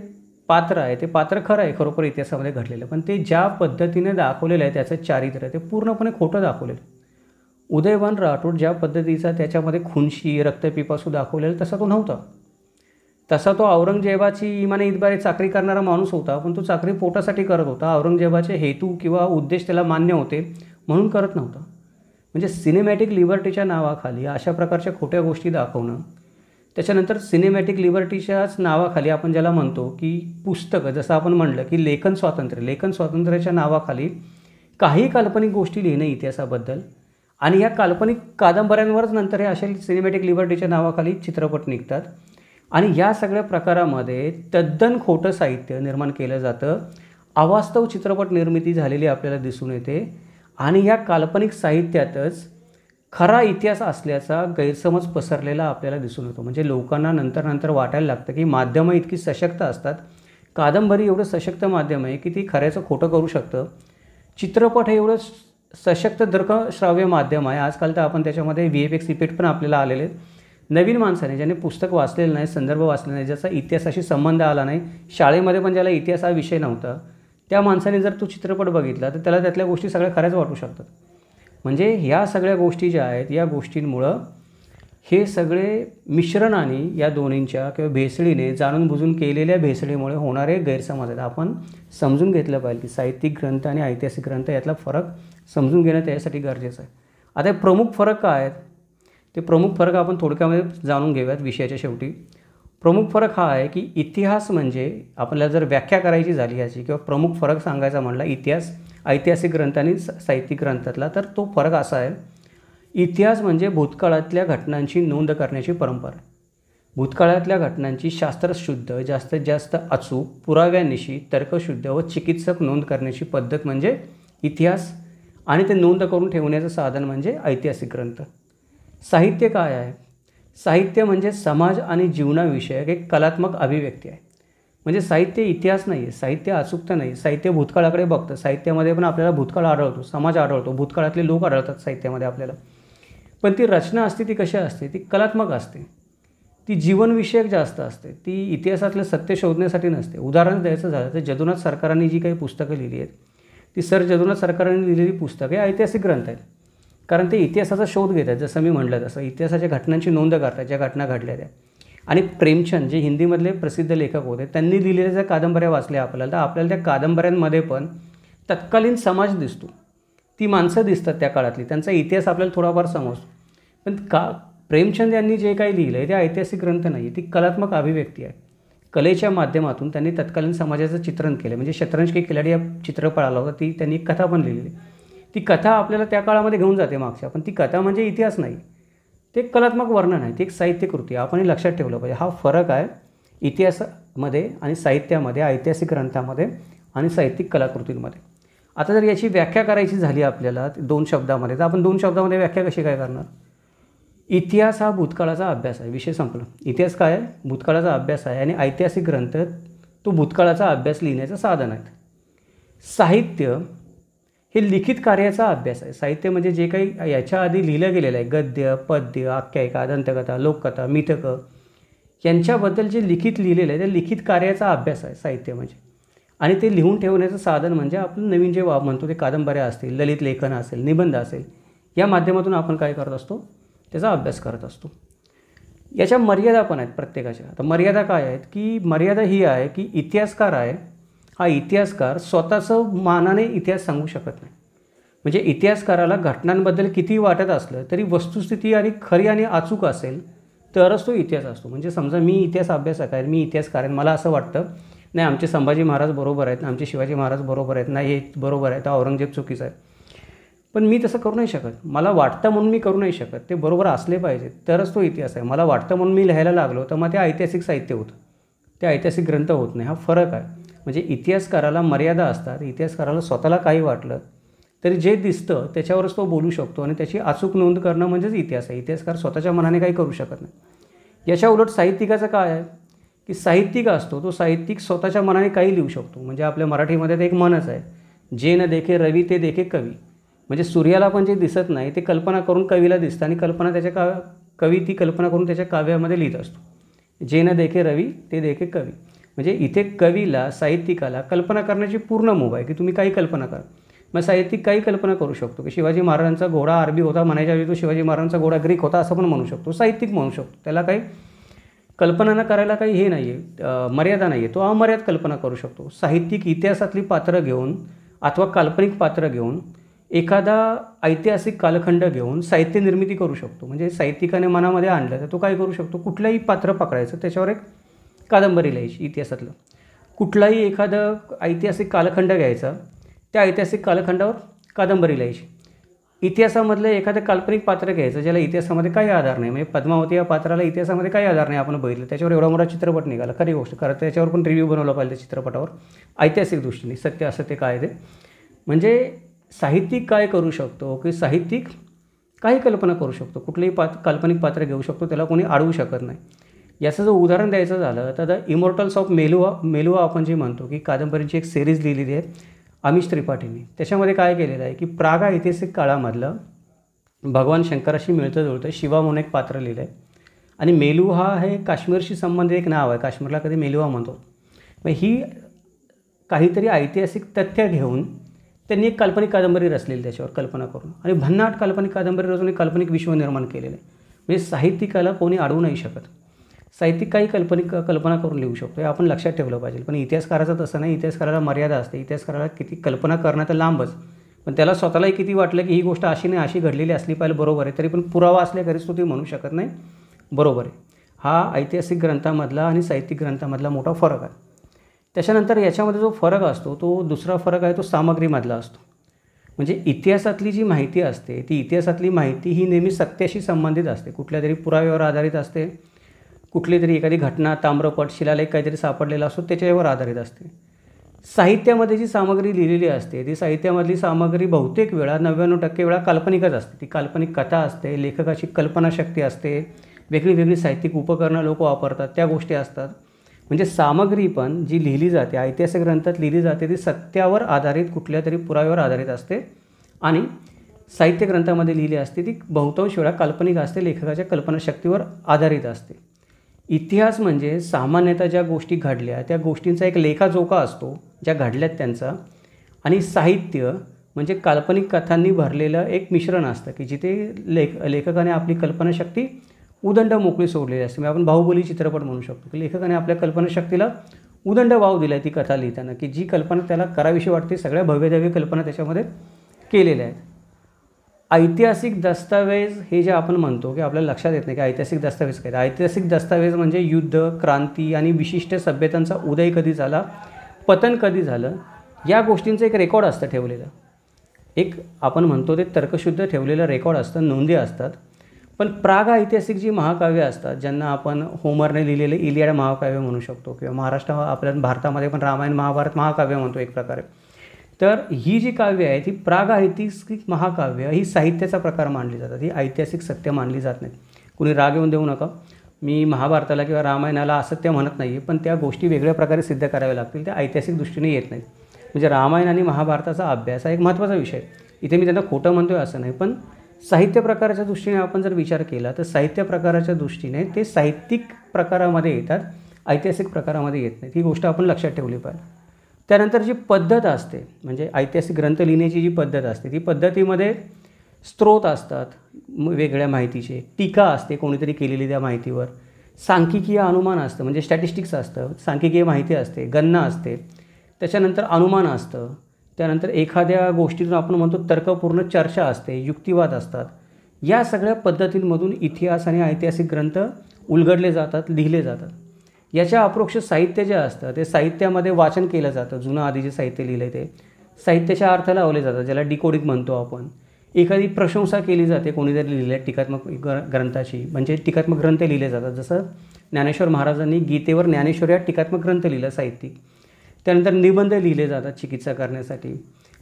पात्र आहे ते पात्र खरं आहे खरोखर इतिहासामध्ये घडलेलं, पण ते ज्या पद्धतीने दाखवलेलं आहे त्याचं चारित्र्य ते पूर्णपणे खोटं दाखवलेलं. उदयभान राठोड ज्या पद्धतीचा त्याच्यामध्ये खुनशी, रक्तपिपासू दाखवलेला तसा तो नव्हता. तसा तो औरंगजेबाची इमाने इतबारे चाकरी करणारा माणूस होता, पण तो चाकरी पोटासाठी करत होता. औरंगजेबाचे हेतू किंवा उद्देश त्याला मान्य होते म्हणून करत नव्हता. म्हणजे सिनेमॅटिक लिबर्टीच्या नावाखाली अशा प्रकारच्या खोट्या गोष्टी दाखवणं, त्याच्यानंतर सिनेमॅटिक लिबर्टीच्याच नावाखाली आपण ज्याला म्हणतो की पुस्तकं, जसं आपण म्हणलं की लेखन स्वातंत्र्याच्या नावाखाली काही काल्पनिक गोष्टी लिहिणं इतिहासाबद्दल, आणि या काल्पनिक कादंबऱ्यांवरच नंतर हे अशा सिनेमॅटिक लिबर्टीच्या नावाखाली चित्रपट निघतात. आणि या सगळ्या प्रकारामध्ये तद्दन खोटं साहित्य निर्माण केलं जातं. अवास्तव चित्रपट निर्मिती झालेली आपल्याला दिसून येते आणि या काल्पनिक साहित्यातच खरा इतिहास असल्याचा गैरसमज पसरलेला आपल्याला दिसून येतो. म्हणजे लोकांना नंतर वाटायला लागतं की माध्यमं इतकी सशक्त असतात, कादंबरी एवढं सशक्त माध्यम आहे की ती खऱ्याचं खोटं करू शकतं. चित्रपट हे एवढं सशक्त दृकश्राव्य माध्यम आहे. आजकाल तर आपण त्याच्यामध्ये VFX इफेक्ट पण आपल्याला आलेले आहेत. नवीन माणसाने ज्याने पुस्तक वाचलेलं नाही, संदर्भ वाचले नाही, ज्याचा इतिहासाशी संबंध आला नाही, शाळेमध्ये पण ज्याला इतिहास हा विषय नव्हता, त्या माणसाने जर तो चित्रपट बघितला तर त्याला त्यातल्या गोष्टी सगळ्या खऱ्याच वाटू शकतात. म्हणजे ह्या सगळ्या गोष्टी ज्या आहेत या गोष्टींमुळं हे सगळे मिश्रणाने या दोन्हींच्या किंवा भेसळीने जाणून बुजून केलेल्या भेसळीमुळे होणारे गैरसमज आहेत. आपण समजून घेतलं पाहिजे की साहित्यिक ग्रंथ आणि ऐतिहासिक ग्रंथ यातला फरक समजून घेणं त्याच्यासाठी गरजेचं आहे. आता प्रमुख फरक काय आहेत ते प्रमुख फरक आपण थोडक्यामध्ये जाणून घेऊयात विषयाच्या शेवटी. प्रमुख फरक हा आहे की इतिहास म्हणजे आपल्याला जर व्याख्या करायची झाली याची किंवा प्रमुख फरक सांगायचा म्हटला इतिहास ऐतिहासिक ग्रंथ आणि साहित्यिक ग्रंथातला, तर तो फरक असा आहे. इतिहास म्हणजे भूतकाळातल्या घटनांची नोंद करण्याची परंपरा. भूतकाळातल्या घटनांची शास्त्रशुद्ध, जास्तीत जास्त अचूक, पुराव्यानिशी तर्कशुद्ध व चिकित्सक नोंद करण्याची पद्धत म्हणजे इतिहास आणि ते नोंद करून ठेवण्याचं साधन म्हणजे ऐतिहासिक ग्रंथ. साहित्य काय आहे? साहित्य म्हणजे समाज आणि जीवनाविषयक एक कलात्मक अभिव्यक्ती आहे. म्हणजे साहित्य इतिहास नाही आहे, साहित्य अचूकता नाही, साहित्य भूतकाळाकडे बघतं. साहित्यामध्ये पण आपल्याला भूतकाळ आढळतो, समाज आढळतो, भूतकाळातले लोक आढळतात साहित्यामध्ये आपल्याला. पण ती रचना असते ती कशी असते? ती कलात्मक असते, ती जीवनविषयक जास्त असते, ती इतिहासातलं सत्य शोधण्यासाठी नसते. उदाहरण द्यायचं झालं तर जदुनाथ सरकारांनी जी काही पुस्तकं लिहिली आहेत ती जदुनाथ सरकारांनी लिहिलेली पुस्तकं हे ऐतिहासिक ग्रंथ आहेत. कारण ते इतिहासाचा शोध घेत आहेत. जसं मी म्हटलं तसं इतिहासाच्या घटनांची नोंद करतात, ज्या घटना घडल्या त्या. आणि प्रेमचंद जे हिंदीमधले प्रसिद्ध लेखक होते त्यांनी लिहिलेल्या ज्या कादंबऱ्या वाचल्या आपल्याला, तर आपल्याला त्या कादंबऱ्यांमध्ये पण तत्कालीन समाज दिसतो, ती माणसं दिसतात त्या काळातली, त्यांचा इतिहास आपल्याला थोडाफार समजतो. पण प्रेमचंद यांनी जे काही लिहिलं आहे ते ऐतिहासिक ग्रंथ नाही, ती कलात्मक अभिव्यक्ती आहे. कलेच्या माध्यमातून त्यांनी तत्कालीन समाजाचं चित्रण केलं. म्हणजे शतरंज के खिलाडी या चित्रपट आला होता, ती त्यांनी कथा पण लिहिली. ती कथा आपल्याला त्या काळामध्ये घेऊन जाते मागच्या, पण ती कथा म्हणजे इतिहास नाही, ते एक कलात्मक वर्णन आहे, ती एक साहित्यकृती आहे. आपण हे लक्षात ठेवलं पाहिजे. हा फरक आहे इतिहासामध्ये आणि साहित्यामध्ये, ऐतिहासिक ग्रंथामध्ये आणि साहित्यिक कलाकृतींमध्ये. आता जर याची व्याख्या करायची झाली आपल्याला 2 शब्दामध्ये, तर आपण 2 शब्दामध्ये व्याख्या कशी काय करणार? इतिहास हा भूतकाळाचा अभ्यास आहे, विषय संपला. इतिहास काय आहे? भूतकाळाचा अभ्यास आहे आणि ऐतिहासिक ग्रंथ तो भूतकाळाचा अभ्यास लिहिण्याचं साधन आहेत. साहित्य हे लिखित कार्याचा अभ्यास आहे. साहित्य म्हणजे जे काही याच्या आधी लिहिलं गेलेलं आहे, गद्य, पद्य, आख्यायिका, दंतकथा, लोककथा, मिथकं यांच्याबद्दल जे लिखित लिहिलेलं आहे त्या लिखित कार्याचा अभ्यास आहे साहित्य म्हणजे. आणि ते लिहून ठेवण्याचं साधन म्हणजे आपलं नवीन जे म्हणतो ते कादंबऱ्या असतील, ललित लेखन असेल, निबंध असेल, या माध्यमातून आपण काय करत असतो? त्याचा अभ्यास करत असतो. याच्या मर्यादा पण आहेत प्रत्येकाच्या. आता मर्यादा काय आहेत? की मर्यादा ही आहे की इतिहासकार आहे, हा इतिहासकार स्वतःचं मानाने इतिहास सांगू शकत नाही. म्हणजे इतिहासकाराला घटनांबद्दल किती वाटत असलं तरी वस्तुस्थिती आणि खरी आणि अचूक असेल तरच तो इतिहास असतो. म्हणजे समजा मी इतिहास अभ्यासक आहे, मी इतिहासकार आहे, मला असं वाटतं नाही आमचे संभाजी महाराज बरोबर आहेत, आमचे शिवाजी महाराज बरोबर आहेत, नाही हे बरोबर आहे, तर औरंगजेब चुकीचा आहे. पण मी तसं करू नाही शकत. मला वाटतं म्हणून मी करू नाही शकत. ते बरोबर असले पाहिजे तरच तो इतिहास आहे. मला वाटतं म्हणून मी लिहायला लागलो तर मग ते ऐतिहासिक साहित्य होतं, ते ऐतिहासिक ग्रंथ होत नाही. हा फरक आहे. म्हणजे इतिहासकाराला मर्यादा असतात. इतिहासकाराला स्वतःला काही वाटलं तरी जे दिसतं त्याच्यावरच तो बोलू शकतो आणि त्याची अचूक नोंद करणं म्हणजेच इतिहास आहे. इतिहासकार स्वतःच्या मनाने काही करू शकत नाही. याच्या उलट साहित्यिकाचं काय आहे की साहित्यिक असतो तो साहित्यिक स्वतःच्या मनाने काही लिहू शकतो. म्हणजे आपल्या मराठीमध्ये ते एक म्हणच आहे, जे न देखे रवी ते देखे कवी. म्हणजे सूर्याला पण जे दिसत नाही ते कल्पना करून कवीला दिसतं आणि कल्पना त्याच्या कवी ती कल्पना करून त्याच्या काव्यामध्ये लिहित असतो. जे न देखे रवी ते देखे कवी. म्हणजे इथे कवीला, साहित्यिकाला कल्पना करण्याची पूर्ण मुभा आहे की तुम्ही काही कल्पना करा. मग साहित्यिक काही कल्पना करू शकतो की शिवाजी महाराजांचा घोडा अरबी होता म्हणायच्या वेळी तो शिवाजी महाराजांचा घोडा ग्रीक होता असं पण म्हणू शकतो. साहित्यिक म्हणू शकतो. त्याला काही कल्पना न करायला काही हे नाही आहे, मर्यादा नाही आहे. तो अमर्याद कल्पना करू शकतो. साहित्यिक इतिहासातली पात्रं घेऊन अथवा काल्पनिक पात्रं घेऊन एखादा ऐतिहासिक कालखंड घेऊन साहित्य निर्मिती करू शकतो. म्हणजे साहित्यिकाने मनामध्ये आणलं तर तो काय करू शकतो? कुठलंही पात्र पकडायचं, त्याच्यावर एक कादंबरी लिहायची इतिहासातलं. कुठलाही एखादं ऐतिहासिक कालखंड घ्यायचा, त्या ऐतिहासिक कालखंडावर कादंबरी लिहायची. इतिहासामधलं एखादं काल्पनिक पात्र घ्यायचं ज्याला इतिहासामध्ये काही आधार नाही, म्हणजे पद्मावती या पात्राला इतिहासामध्ये काही आधार नाही, आपण बघितलं त्याच्यावर एवढा मोठा चित्रपट निघाला, खरी गोष्ट, खरं त्याच्यावर पण रिव्ह्यू बनवला पाहिजे त्या चित्रपटावर ऐतिहासिक दृष्टीने, सत्य असत्य काय ते. म्हणजे साहित्यिक काय करू शकतो की साहित्यिक काही कल्पना करू शकतो, कुठलंही काल्पनिक पात्र घेऊ शकतो, त्याला कोणी अडवू शकत नाही. याचं जर उदाहरण द्यायचं झालं तर द इमॉर्टल्स ऑफ मेलुआ आपण जे म्हणतो की कादंबरीची एक सिरीज लिहिलेली आहे अमिश त्रिपाठींनी. त्याच्यामध्ये काय केलेलं आहे की प्राग ऐतिहासिक काळामधलं भगवान शंकराशी मिळतं जुळतं शिवा म्हणून एक पात्र लिहिलं आहे. आणि मेलुहा हे काश्मीरशी संबंधित एक नाव आहे, काश्मीरला कधी मेलुहा म्हणतो. मग ही काहीतरी ऐतिहासिक तथ्य घेऊन त्यांनी एक काल्पनिक कादंबरी रचलेली त्याच्यावर कल्पना करून, आणि भन्नाट काल्पनिक कादंबरी रचून एक काल्पनिक विश्व निर्माण केलेलं आहे. म्हणजे साहित्यिकाला कोणी अडवू नाही शकत. साहित्यिक काही कल्पना करून लिहू शकतो, हे आपण लक्षात ठेवलं पाहिजे. पण इतिहासकाराचं तसं नाही, इतिहासकाराला मर्यादा असते. इतिहासकाराला किती कल्पना करणं तर लांबच, पण त्याला स्वतःलाही किती वाटलं की ही गोष्ट अशी नाही अशी घडलेली असली पाहिजे, बरोबर आहे, तरी पण पुरावा असल्याखेरीज तो ती म्हणू शकत नाही, बरोबर आहे. हा ऐतिहासिक ग्रंथामधला आणि साहित्यिक ग्रंथामधला मोठा फरक आहे. त्याच्यानंतर याच्यामध्ये जो फरक असतो तो दुसरा फरक आहे तो सामग्रीमधला असतो. म्हणजे इतिहासातली जी माहिती असते ती इतिहासातली माहिती ही नेहमी सत्याशी संबंधित असते, कुठल्या तरी पुराव्यावर आधारित असते, कुठली तरी एखादी घटना, ताम्रपट, शिलालेख काहीतरी सापडलेला असतो त्याच्यावर आधारित असते. साहित्यामध्ये जी सामग्री लिहिलेली असते ती साहित्यामधली सामग्री बहुतेक वेळा 99% वेळा काल्पनिकच असते. ती काल्पनिक कथा असते, लेखकाची कल्पनाशक्ती असते, वेगळी वेगळी साहित्यिक उपकरणं लोक वापरतात त्या गोष्टी असतात. म्हणजे सामग्री पण जी लिहिली जाते ऐतिहासिक ग्रंथात लिहिली जाते ती सत्यावर आधारित कुठल्या तरी पुराव्यावर आधारित असते, आणि साहित्य ग्रंथामध्ये लिहिली असते ती बहुतांश वेळा काल्पनिक असते, लेखकाच्या कल्पनाशक्तीवर आधारित असते. इतिहास म्हणजे सामान्यतः ज्या गोष्टी घडल्या त्या गोष्टींचा एक लेखाजोखा असतो ज्या घडल्यात त्यांचा, आणि साहित्य म्हणजे काल्पनिक कथांनी भरलेलं एक मिश्रण असतं की जिथे लेखकाने आपली कल्पनाशक्ती उदंड मोकळी सोडलेली असते. म्हणजे आपण बाहुबली चित्रपट म्हणू शकतो की लेखकाने आपल्या कल्पनाशक्तीला उदंड वाव दिला आहे ती कथा लिहिताना, की जी कल्पना त्याला करावीशी वाटते सगळ्या भव्यदिव्य कल्पना त्याच्यामध्ये केलेल्या आहेत. ऐतिहासिक दस्तावेज हे जे आपण म्हणतो की आपल्याला लक्षात येत नाही की ऐतिहासिक दस्तावेज काय. ऐतिहासिक दस्तावेज म्हणजे युद्ध, क्रांती आणि विशिष्ट सभ्यतांचा उदय कधी झाला, पतन कधी झालं, या गोष्टींचं एक रेकॉर्ड असतं ठेवलेलं. एक आपण म्हणतो ते तर्कशुद्ध ठेवलेलं रेकॉर्ड असतं, नोंदी असतात. पण प्राग ऐतिहासिक जी महाकाव्य असतात ज्यांना आपण होमरने लिहिलेले इलियाड महाकाव्य म्हणू शकतो, किंवा महाराष्ट्र आपल्या भारतामध्ये पण रामायण महाभारत महाकाव्य म्हणतो एक प्रकारे. तर ही जी काव्य आहेत ही प्राग ऐतिहासिक महाकाव्य ही साहित्याचा प्रकार मानली जातात, ही ऐतिहासिक सत्य मानली जात नाहीत. कुणी राग येऊन देऊ नका, मी महाभारताला किंवा रामायणाला असत्य म्हणत नाही आहे, पण त्या गोष्टी वेगळ्या प्रकारे सिद्ध कराव्या लागतील, त्या ऐतिहासिक दृष्टीने येत नाहीत. म्हणजे रामायण आणि महाभारताचा अभ्यास हा एक महत्त्वाचा विषय. इथे मी त्यांना खोटं म्हणतो आहे असं नाही, पण साहित्य प्रकाराच्या दृष्टीने आपण जर विचार केला तर साहित्य प्रकाराच्या दृष्टीने ते साहित्यिक प्रकारामध्ये येतात, ऐतिहासिक प्रकारामध्ये येत नाहीत. ही गोष्ट आपण लक्षात ठेवली पाहिजे. त्यानंतर जी पद्धत असते म्हणजे ऐतिहासिक ग्रंथ लिहिण्याची जी पद्धत असते ती पद्धतीमध्ये स्रोत असतात वेगळ्या माहितीचे, टीका असते कोणीतरी केलेली त्या माहितीवर, सांख्यिकीय अनुमान असतं म्हणजे स्टॅटिस्टिक्स असतं, सांख्यिकीय माहिती असते, गणना असते, त्याच्यानंतर अनुमान असतं, त्यानंतर एखाद्या गोष्टीतून आपण म्हणतो तर्कपूर्ण चर्चा असते, युक्तिवाद असतात. या सगळ्या पद्धतींमधून इतिहास आणि ऐतिहासिक ग्रंथ उलगडले जातात, लिहिले जातात. याच्या अप्रोक्ष साहित्य जे असतं ते साहित्यामध्ये वाचन केलं जातं. जुनं आधी जे साहित्य लिहिलं आहे ते साहित्याच्या अर्थ लावले जातात, ज्याला डिकोडिंग म्हणतो आपण. एखादी प्रशंसा केली जाते कोणीतरी लिहिलेल्या टीकात्मक ग्रंथाची, म्हणजे टीकात्मक ग्रंथ लिहिले जातात. जसं ज्ञानेश्वर महाराजांनी गीतेवर ज्ञानेश्वर या टीकात्मक ग्रंथ लिहिला साहित्यिक. त्यानंतर निबंध लिहिले जातात चिकित्सा करण्यासाठी,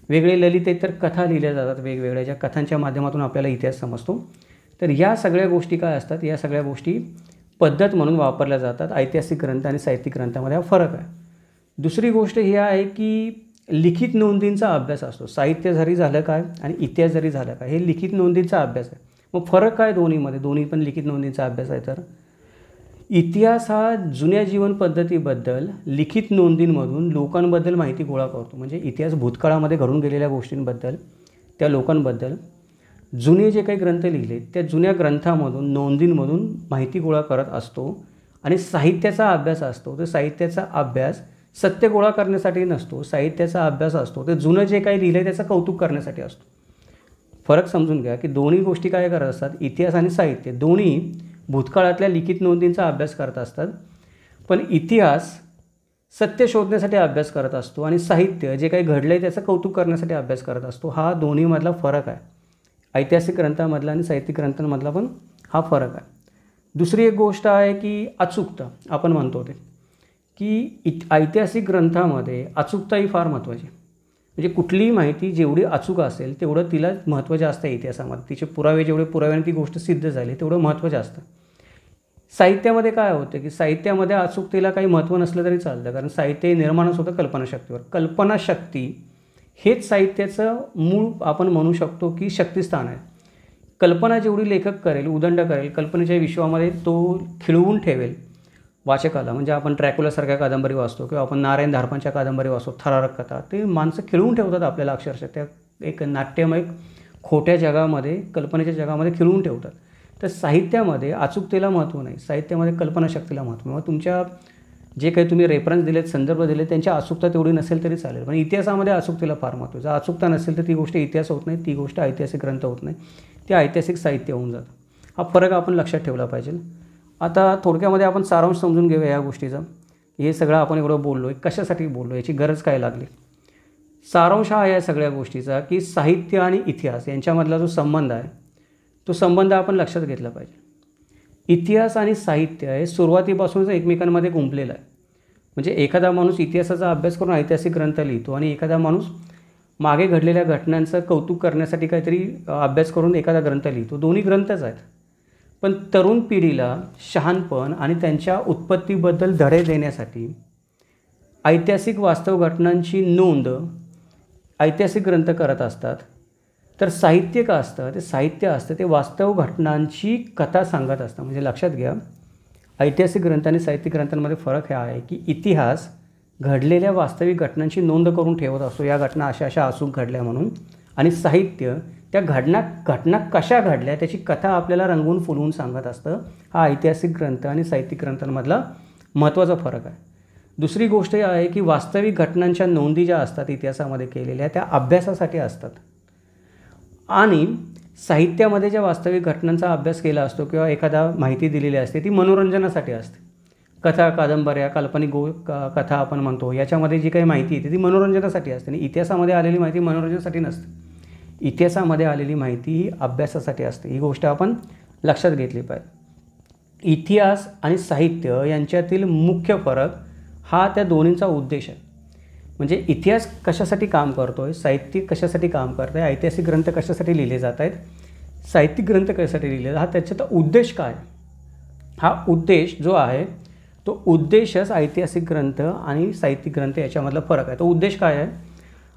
वेगळे ललितेतर कथा लिहिल्या जातात वेगवेगळ्या, ज्या कथांच्या माध्यमातून आपल्याला इतिहास समजतो. तर या सगळ्या गोष्टी काय असतात, या सगळ्या गोष्टी पद्धत म्हणून वापरल्या जातात. ऐतिहासिक ग्रंथ आणि साहित्यिक ग्रंथामध्ये हा फरक आहे. दुसरी गोष्ट ही आहे की लिखित नोंदींचा अभ्यास असतो. साहित्य जरी झालं काय आणि इतिहास जरी झालं काय, हे लिखित नोंदींचा अभ्यास आहे. मग फरक काय दोन्हीमध्ये? दोन्ही पण लिखित नोंदींचा अभ्यास आहे. तर इतिहास हा जुन्या जीवन पद्धतीबद्दल लिखित नोंदींमधून लोकांबद्दल माहिती गोळा करतो. म्हणजे इतिहास भूतकाळामध्ये घडून गेलेल्या गोष्टींबद्दल, त्या लोकांबद्दल जुने जे काही ग्रंथ लिहिले त्या जुन्या ग्रंथामधून, नोंदींमधून माहिती गोळा करत असतो. आणि साहित्याचा अभ्यास असतो, तर साहित्याचा अभ्यास सत्य गोळा करण्यासाठी नसतो. साहित्याचा अभ्यास असतो ते जुनं जे काही लिहिलं आहे त्याचं कौतुक करण्यासाठी असतो. फरक समजून घ्या की दोन्ही गोष्टी काय करत असतात, इतिहास आणि साहित्य दोन्ही भूतकाळातल्या लिखित नोंदींचा अभ्यास करत असतात. पण इतिहास सत्य शोधण्यासाठी अभ्यास करत असतो आणि साहित्य जे काही घडलं आहे त्याचं कौतुक करण्यासाठी अभ्यास करत असतो. हा दोन्हीमधला फरक आहे. ऐतिहासिक ग्रंथामधला आणि साहित्यिक ग्रंथांमधला पण हा फरक आहे. दुसरी एक गोष्ट आहे की अचूकता. आपण म्हणतो ते की ऐतिहासिक ग्रंथामध्ये अचूकता ही फार महत्त्वाची. म्हणजे कुठलीही माहिती जेवढी अचूक असेल तेवढं तिला महत्त्व जास्त आहे इतिहासामध्ये. तिचे पुरावे जेवढे पुराव्याने ती गोष्ट सिद्ध झाली तेवढं महत्त्व जास्त. साहित्यामध्ये काय होतं की साहित्यामध्ये अचूकतेला काही महत्त्व नसलं तरी चालतं, कारण साहित्य निर्माणच होतं कल्पनाशक्तीवर. कल्पनाशक्ती हेच साहित्याचं मूळ आपण म्हणू शकतो की शक्तिस्थान आहे. कल्पना जेवढी लेखक करेल, उदंड करेल, कल्पनेच्या विश्वामध्ये तो खिळवून ठेवेल वाचकाला. म्हणजे आपण ट्रॅक्युलासारख्या कादंबरी वाचतो किंवा आपण नारायण धारपांच्या कादंबरी वाचतो, थरारक कथा, ते माणसं खिळवून ठेवतात आपल्याला अक्षरशः. त्या एक नाट्यमय खोट्या जगामध्ये, कल्पनेच्या जगामध्ये खिळवून ठेवतात. तर साहित्यामध्ये अचूकतेला महत्त्व नाही, साहित्यामध्ये कल्पनाशक्तीला महत्त्व. मग तुमच्या जे काही तुम्ही रेफरन्स दिलेत, संदर्भ दिले, त्यांची अचूकता तेवढी नसेल तरी चालेल, पण इतिहासामध्ये अचूकतेला फार महत्त्व. जर अचूकता नसेल तर ती गोष्ट इतिहास होत नाही, ती गोष्ट ऐतिहासिक ग्रंथ होत नाही, ते ऐतिहासिक साहित्य होऊन जातं. हा फरक आपण लक्षात ठेवला पाहिजे. आता थोडक्यामध्ये आपण सारांश समजून घेऊया या गोष्टीचा. हे सगळं आपण एवढं बोललो आहे, कशासाठी बोललो, याची गरज काय लागली. सारांश हा या सगळ्या गोष्टीचा की साहित्य आणि इतिहास यांच्यामधला जो संबंध आहे तो संबंध आपण लक्षात घेतला पाहिजे. इतिहास आणि साहित्य हे सुरुवातीपासूनच एकमेकांमध्ये गुंफलेलं आहे. म्हणजे एखादा माणूस इतिहासाचा अभ्यास करून ऐतिहासिक ग्रंथ लिहितो आणि एखादा माणूस मागे घडलेल्या घटनांचं कौतुक करण्यासाठी काहीतरी अभ्यास करून एखादा ग्रंथ लिहितो. दोन्ही ग्रंथच आहेत. पण तरुण पिढीला शहाणपण आणि त्यांच्या उत्पत्तीबद्दल धडे देण्यासाठी ऐतिहासिक वास्तव घटनांची नोंद ऐतिहासिक ग्रंथ करत असतात. तर साहित्य का असतं, ते साहित्य असतं ते वास्तव घटनांची कथा सांगत असतं. म्हणजे लक्षात घ्या, ऐतिहासिक ग्रंथ आणि साहित्यिक ग्रंथांमध्ये फरक हा आहे की इतिहास घडलेल्या वास्तविक घटनांची नोंद करून ठेवत असतो, या घटना अशा अशा अचूक घडल्या म्हणून. आणि साहित्य त्या घटना कशा घडल्या त्याची कथा आपल्याला रंगवून फुलवून सांगत असतं. हा ऐतिहासिक ग्रंथ आणि साहित्यिक ग्रंथांमधला महत्त्वाचा फरक आहे. दुसरी गोष्ट ही आहे की वास्तविक घटनांच्या नोंदी ज्या असतात इतिहासामध्ये केलेल्या त्या अभ्यासासाठी असतात आणि साहित्यामध्ये ज्या वास्तविक घटनांचा अभ्यास केला असतो किंवा एखादा माहिती दिलेली असते ती मनोरंजनासाठी असते. कथा, कादंबऱ्या, काल्पनिक कथा आपण म्हणतो, याच्यामध्ये जी काही माहिती येते ती मनोरंजनासाठी असते आणि इतिहासामध्ये आलेली माहिती मनोरंजनासाठी नसते. इतिहासामध्ये आलेली माहिती ही अभ्यासासाठी असते. ही गोष्ट आपण लक्षात घेतली पाहिजे. इतिहास आणि साहित्य यांच्यातील मुख्य फरक हा त्या दोन्हींचा उद्देश आहे. म्हणजे इतिहास कशासाठी काम करतो आहे, साहित्य कशासाठी काम करतं आहे, ऐतिहासिक ग्रंथ कशासाठी लिहिले जात आहेत, साहित्यिक ग्रंथ कशासाठी लिहिले जातात, हा त्याच्यात उद्देश काय. हा उद्देश जो आहे तो उद्देशच ऐतिहासिक ग्रंथ आणि साहित्यिक ग्रंथ याच्यामधला फरक आहे. तो उद्देश काय आहे.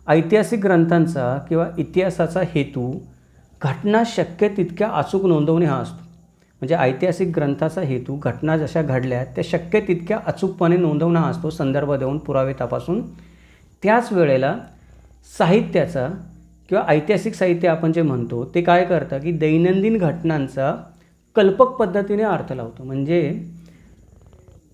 ऐतिहासिक ग्रंथांचा किंवा इतिहासाचा हेतू घटना शक्य तितक्या अचूक नोंदवणे हा असतो. म्हणजे ऐतिहासिक ग्रंथाचा हेतू घटना जशा घडल्या त्या शक्य तितक्या अचूकपणे नोंदवणं हा असतो, संदर्भ देऊन, पुरावे तपासून. त्याच वेळेला साहित्याचा किंवा ऐतिहासिक साहित्य आपण जे म्हणतो ते काय करतं की दैनंदिन घटनांचा कल्पक पद्धतीने अर्थ लावतो. म्हणजे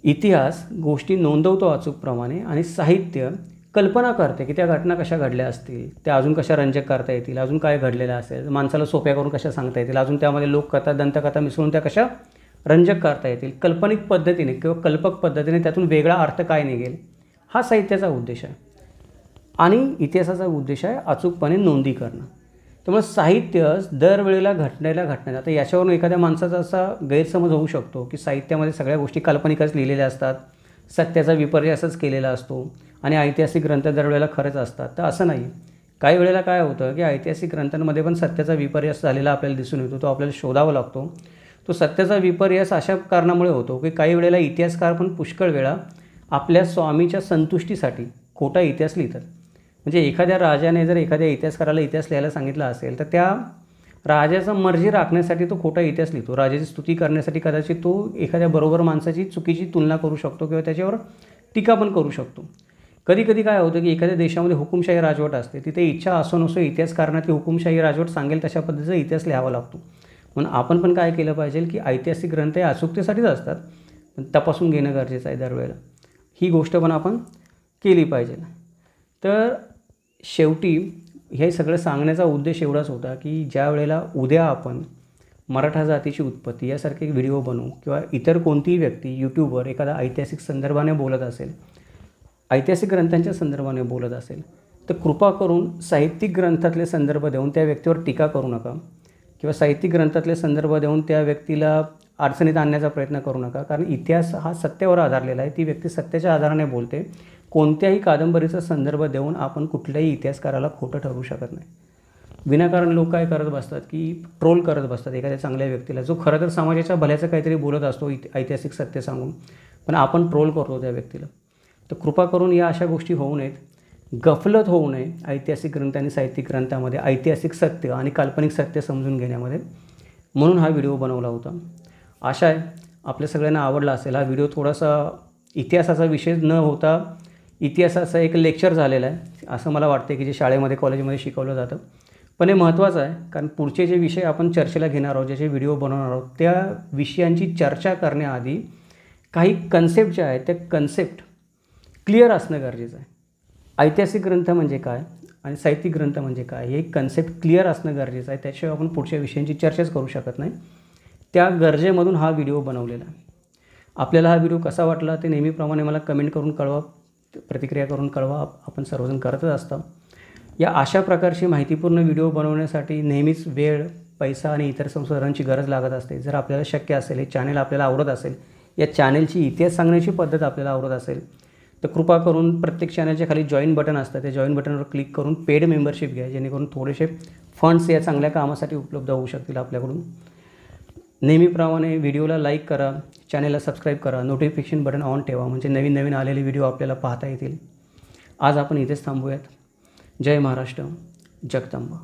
इतिहास गोष्टी नोंदवतो अचूकप्रमाणे आणि साहित्य कल्पना करते की त्या घटना कशा घडल्या असतील, त्या अजून कशा रंजक करता येतील, अजून काय घडलेलं असेल, माणसाला सोप्या करून कशा सांगता येतील, अजून त्यामध्ये लोककथा, दंतकथा मिसळून त्या कशा रंजक करता येतील, काल्पनिक पद्धतीने किंवा कल्पक पद्धतीने त्यातून वेगळा अर्थ काय निघेल, हा साहित्याचा उद्देश आहे. आणि इतिहासाचा उद्देश आहे अचूकपणे नोंदी करणं. त्यामुळे साहित्य दरवेळेला घटनेला घटना. आता याच्यावरून एखाद्या माणसाचा असा गैरसमज होऊ शकतो की साहित्यामध्ये सगळ्या गोष्टी काल्पनिकच लिहिलेल्या असतात, सत्याचा विपर्यासच केलेला असतो आणि ऐतिहासिक ग्रंथ दरवेळेला खरंच असतात. तर असं नाही. काही वेळेला काय होतं की ऐतिहासिक ग्रंथांमध्ये पण सत्याचा विपर्यास झालेला आपल्याला दिसून येतो, तो आपल्याला शोधावा लागतो. तो सत्याचा विपर्यास अशा कारणामुळे होतो की काही वेळेला इतिहासकार पण पुष्कळ वेळा आपल्या स्वामीच्या संतुष्टीसाठी खोटा इतिहास लिहितात. म्हणजे एखाद्या राजाने जर एखाद्या इतिहासकाराला इतिहास लिहायला सांगितला असेल तर त्या राजाचा मर्जी राखण्यासाठी तो खोटा इतिहास लिहितो. राजाची स्तुती करण्यासाठी कदाचित तो एखाद्या बरोबर माणसाची चुकीची तुलना करू शकतो किंवा त्याच्यावर टीका पण करू शकतो. कधी कधी काय होतं की एखाद्या देशामध्ये हुकुमशाही राजवट असते, तिथे इच्छा असो नसो इतिहासकारांना ती हुकुमशाही राजवट सांगेल तशा पद्धतीचा इतिहास लिहावा लागतो. म्हणून आपण पण काय केलं पाहिजे की ऐतिहासिक ग्रंथ हे अचूकतेसाठीच असतात, पण तपासून घेणं गरजेचं आहे दरवेळेला. ही गोष्ट पण आपण केली पाहिजे. तर शेवटी हे सगळं सांगण्याचा उद्देश एवढाच होता की ज्या वेळेला उद्या आपण मराठा जातीची उत्पत्ती यासारखे व्हिडिओ बनवू किंवा इतर कोणतीही व्यक्ती यूट्यूबवर एखादा ऐतिहासिक संदर्भाने बोलत असेल, ऐतिहासिक ग्रंथांच्या संदर्भाने बोलत असेल, तर कृपा करून साहित्यिक ग्रंथातले संदर्भ देऊन त्या व्यक्तीवर टीका करू नका. किंवा साहित्यिक ग्रंथातले संदर्भ देऊन त्या व्यक्तीला अडचणीत आणण्याचा प्रयत्न करू नका, कारण इतिहास हा सत्यावर आधारलेला आहे. ती व्यक्ती सत्याच्या आधाराने बोलते. कोणत्याही कादंबरीचा संदर्भ देऊन आपण कुठल्याही इतिहासकाराला खोटं ठरवू शकत नाही. विनाकारण लोक काय करत बसतात की ट्रोल करत बसतात एखाद्या चांगल्या व्यक्तीला, जो खरं तर समाजाच्या भल्याचं काहीतरी बोलत असतो ऐतिहासिक सत्य सांगून, पण आपण ट्रोल करतो त्या व्यक्तीला. तर कृपा करून या अशा गोष्टी होऊ नयेत. गफलत होऊ नये ऐतिहासिक ग्रंथ आणि साहित्यिक ग्रंथामध्ये ऐतिहासिक सत्य आणि काल्पनिक सत्य समजून घेण्यामध्ये. म्हणून हा व्हिडिओ बनवला होता. आशा आहे आपल्या सगळ्यांना आवडला असेल. हा व्हिडिओ थोडासा इतिहासाचा विषय न होता इतिहासाचा एक लेक्चर झालेला आहे असं मला वाटतं, की जे शाळेमध्ये कॉलेजमध्ये शिकवलं जातं. पण हे महत्त्वाचं आहे, कारण पुढचे जे विषय आपण चर्चेला घेणार आहोत, ज्याचे व्हिडिओ बनवणार आहोत, त्या विषयांची चर्चा करण्याआधी काही कन्सेप्ट ज्या आहेत त्या कन्सेप्ट क्लिअर असणं गरजेचं आहे. ऐतिहासिक ग्रंथ म्हणजे काय आणि साहित्यिक ग्रंथ म्हणजे काय हे कन्सेप्ट क्लिअर असणं गरजेचं आहे. त्याशिवाय आपण पुढच्या विषयांची चर्चाच करू शकत नाही. त्या गरजेमधून हा व्हिडिओ बनवलेला आहे. आपल्याला हा व्हिडिओ कसा वाटला ते नेहमीप्रमाणे मला कमेंट करून कळवा, प्रतिक्रिया करून कळवा. आपण सर्वजण करतच असतो. या अशा प्रकारची माहितीपूर्ण व्हिडिओ बनवण्यासाठी नेहमीच वेळ, पैसा आणि इतर संसाधनांची गरज लागत असते. जर आपल्याला शक्य असेल, हे चॅनल आपल्याला आवडत असेल, या चॅनलची इतिहास सांगण्याची पद्धत आपल्याला आवडत असेल, तर कृपा करून प्रत्येक चॅनलच्या खाली जॉईन बटन असतं, त्या जॉईन बटनवर क्लिक करून पेड मेंबरशिप घ्या, जेणेकरून थोडेसे फंड्स या चांगल्या कामासाठी उपलब्ध होऊ शकतील आपल्याकडून. नेहमीप्रमाणे व्हिडिओला लाईक करा, चॅनलला सबस्क्राईब करा, नोटिफिकेशन बटन ऑन ठेवा, म्हणजे नवीन नवीन आलेले व्हिडिओ आपल्याला पाहता येतील. आज आपण इथेच थांबूयात. जय महाराष्ट्र, जगदंबा.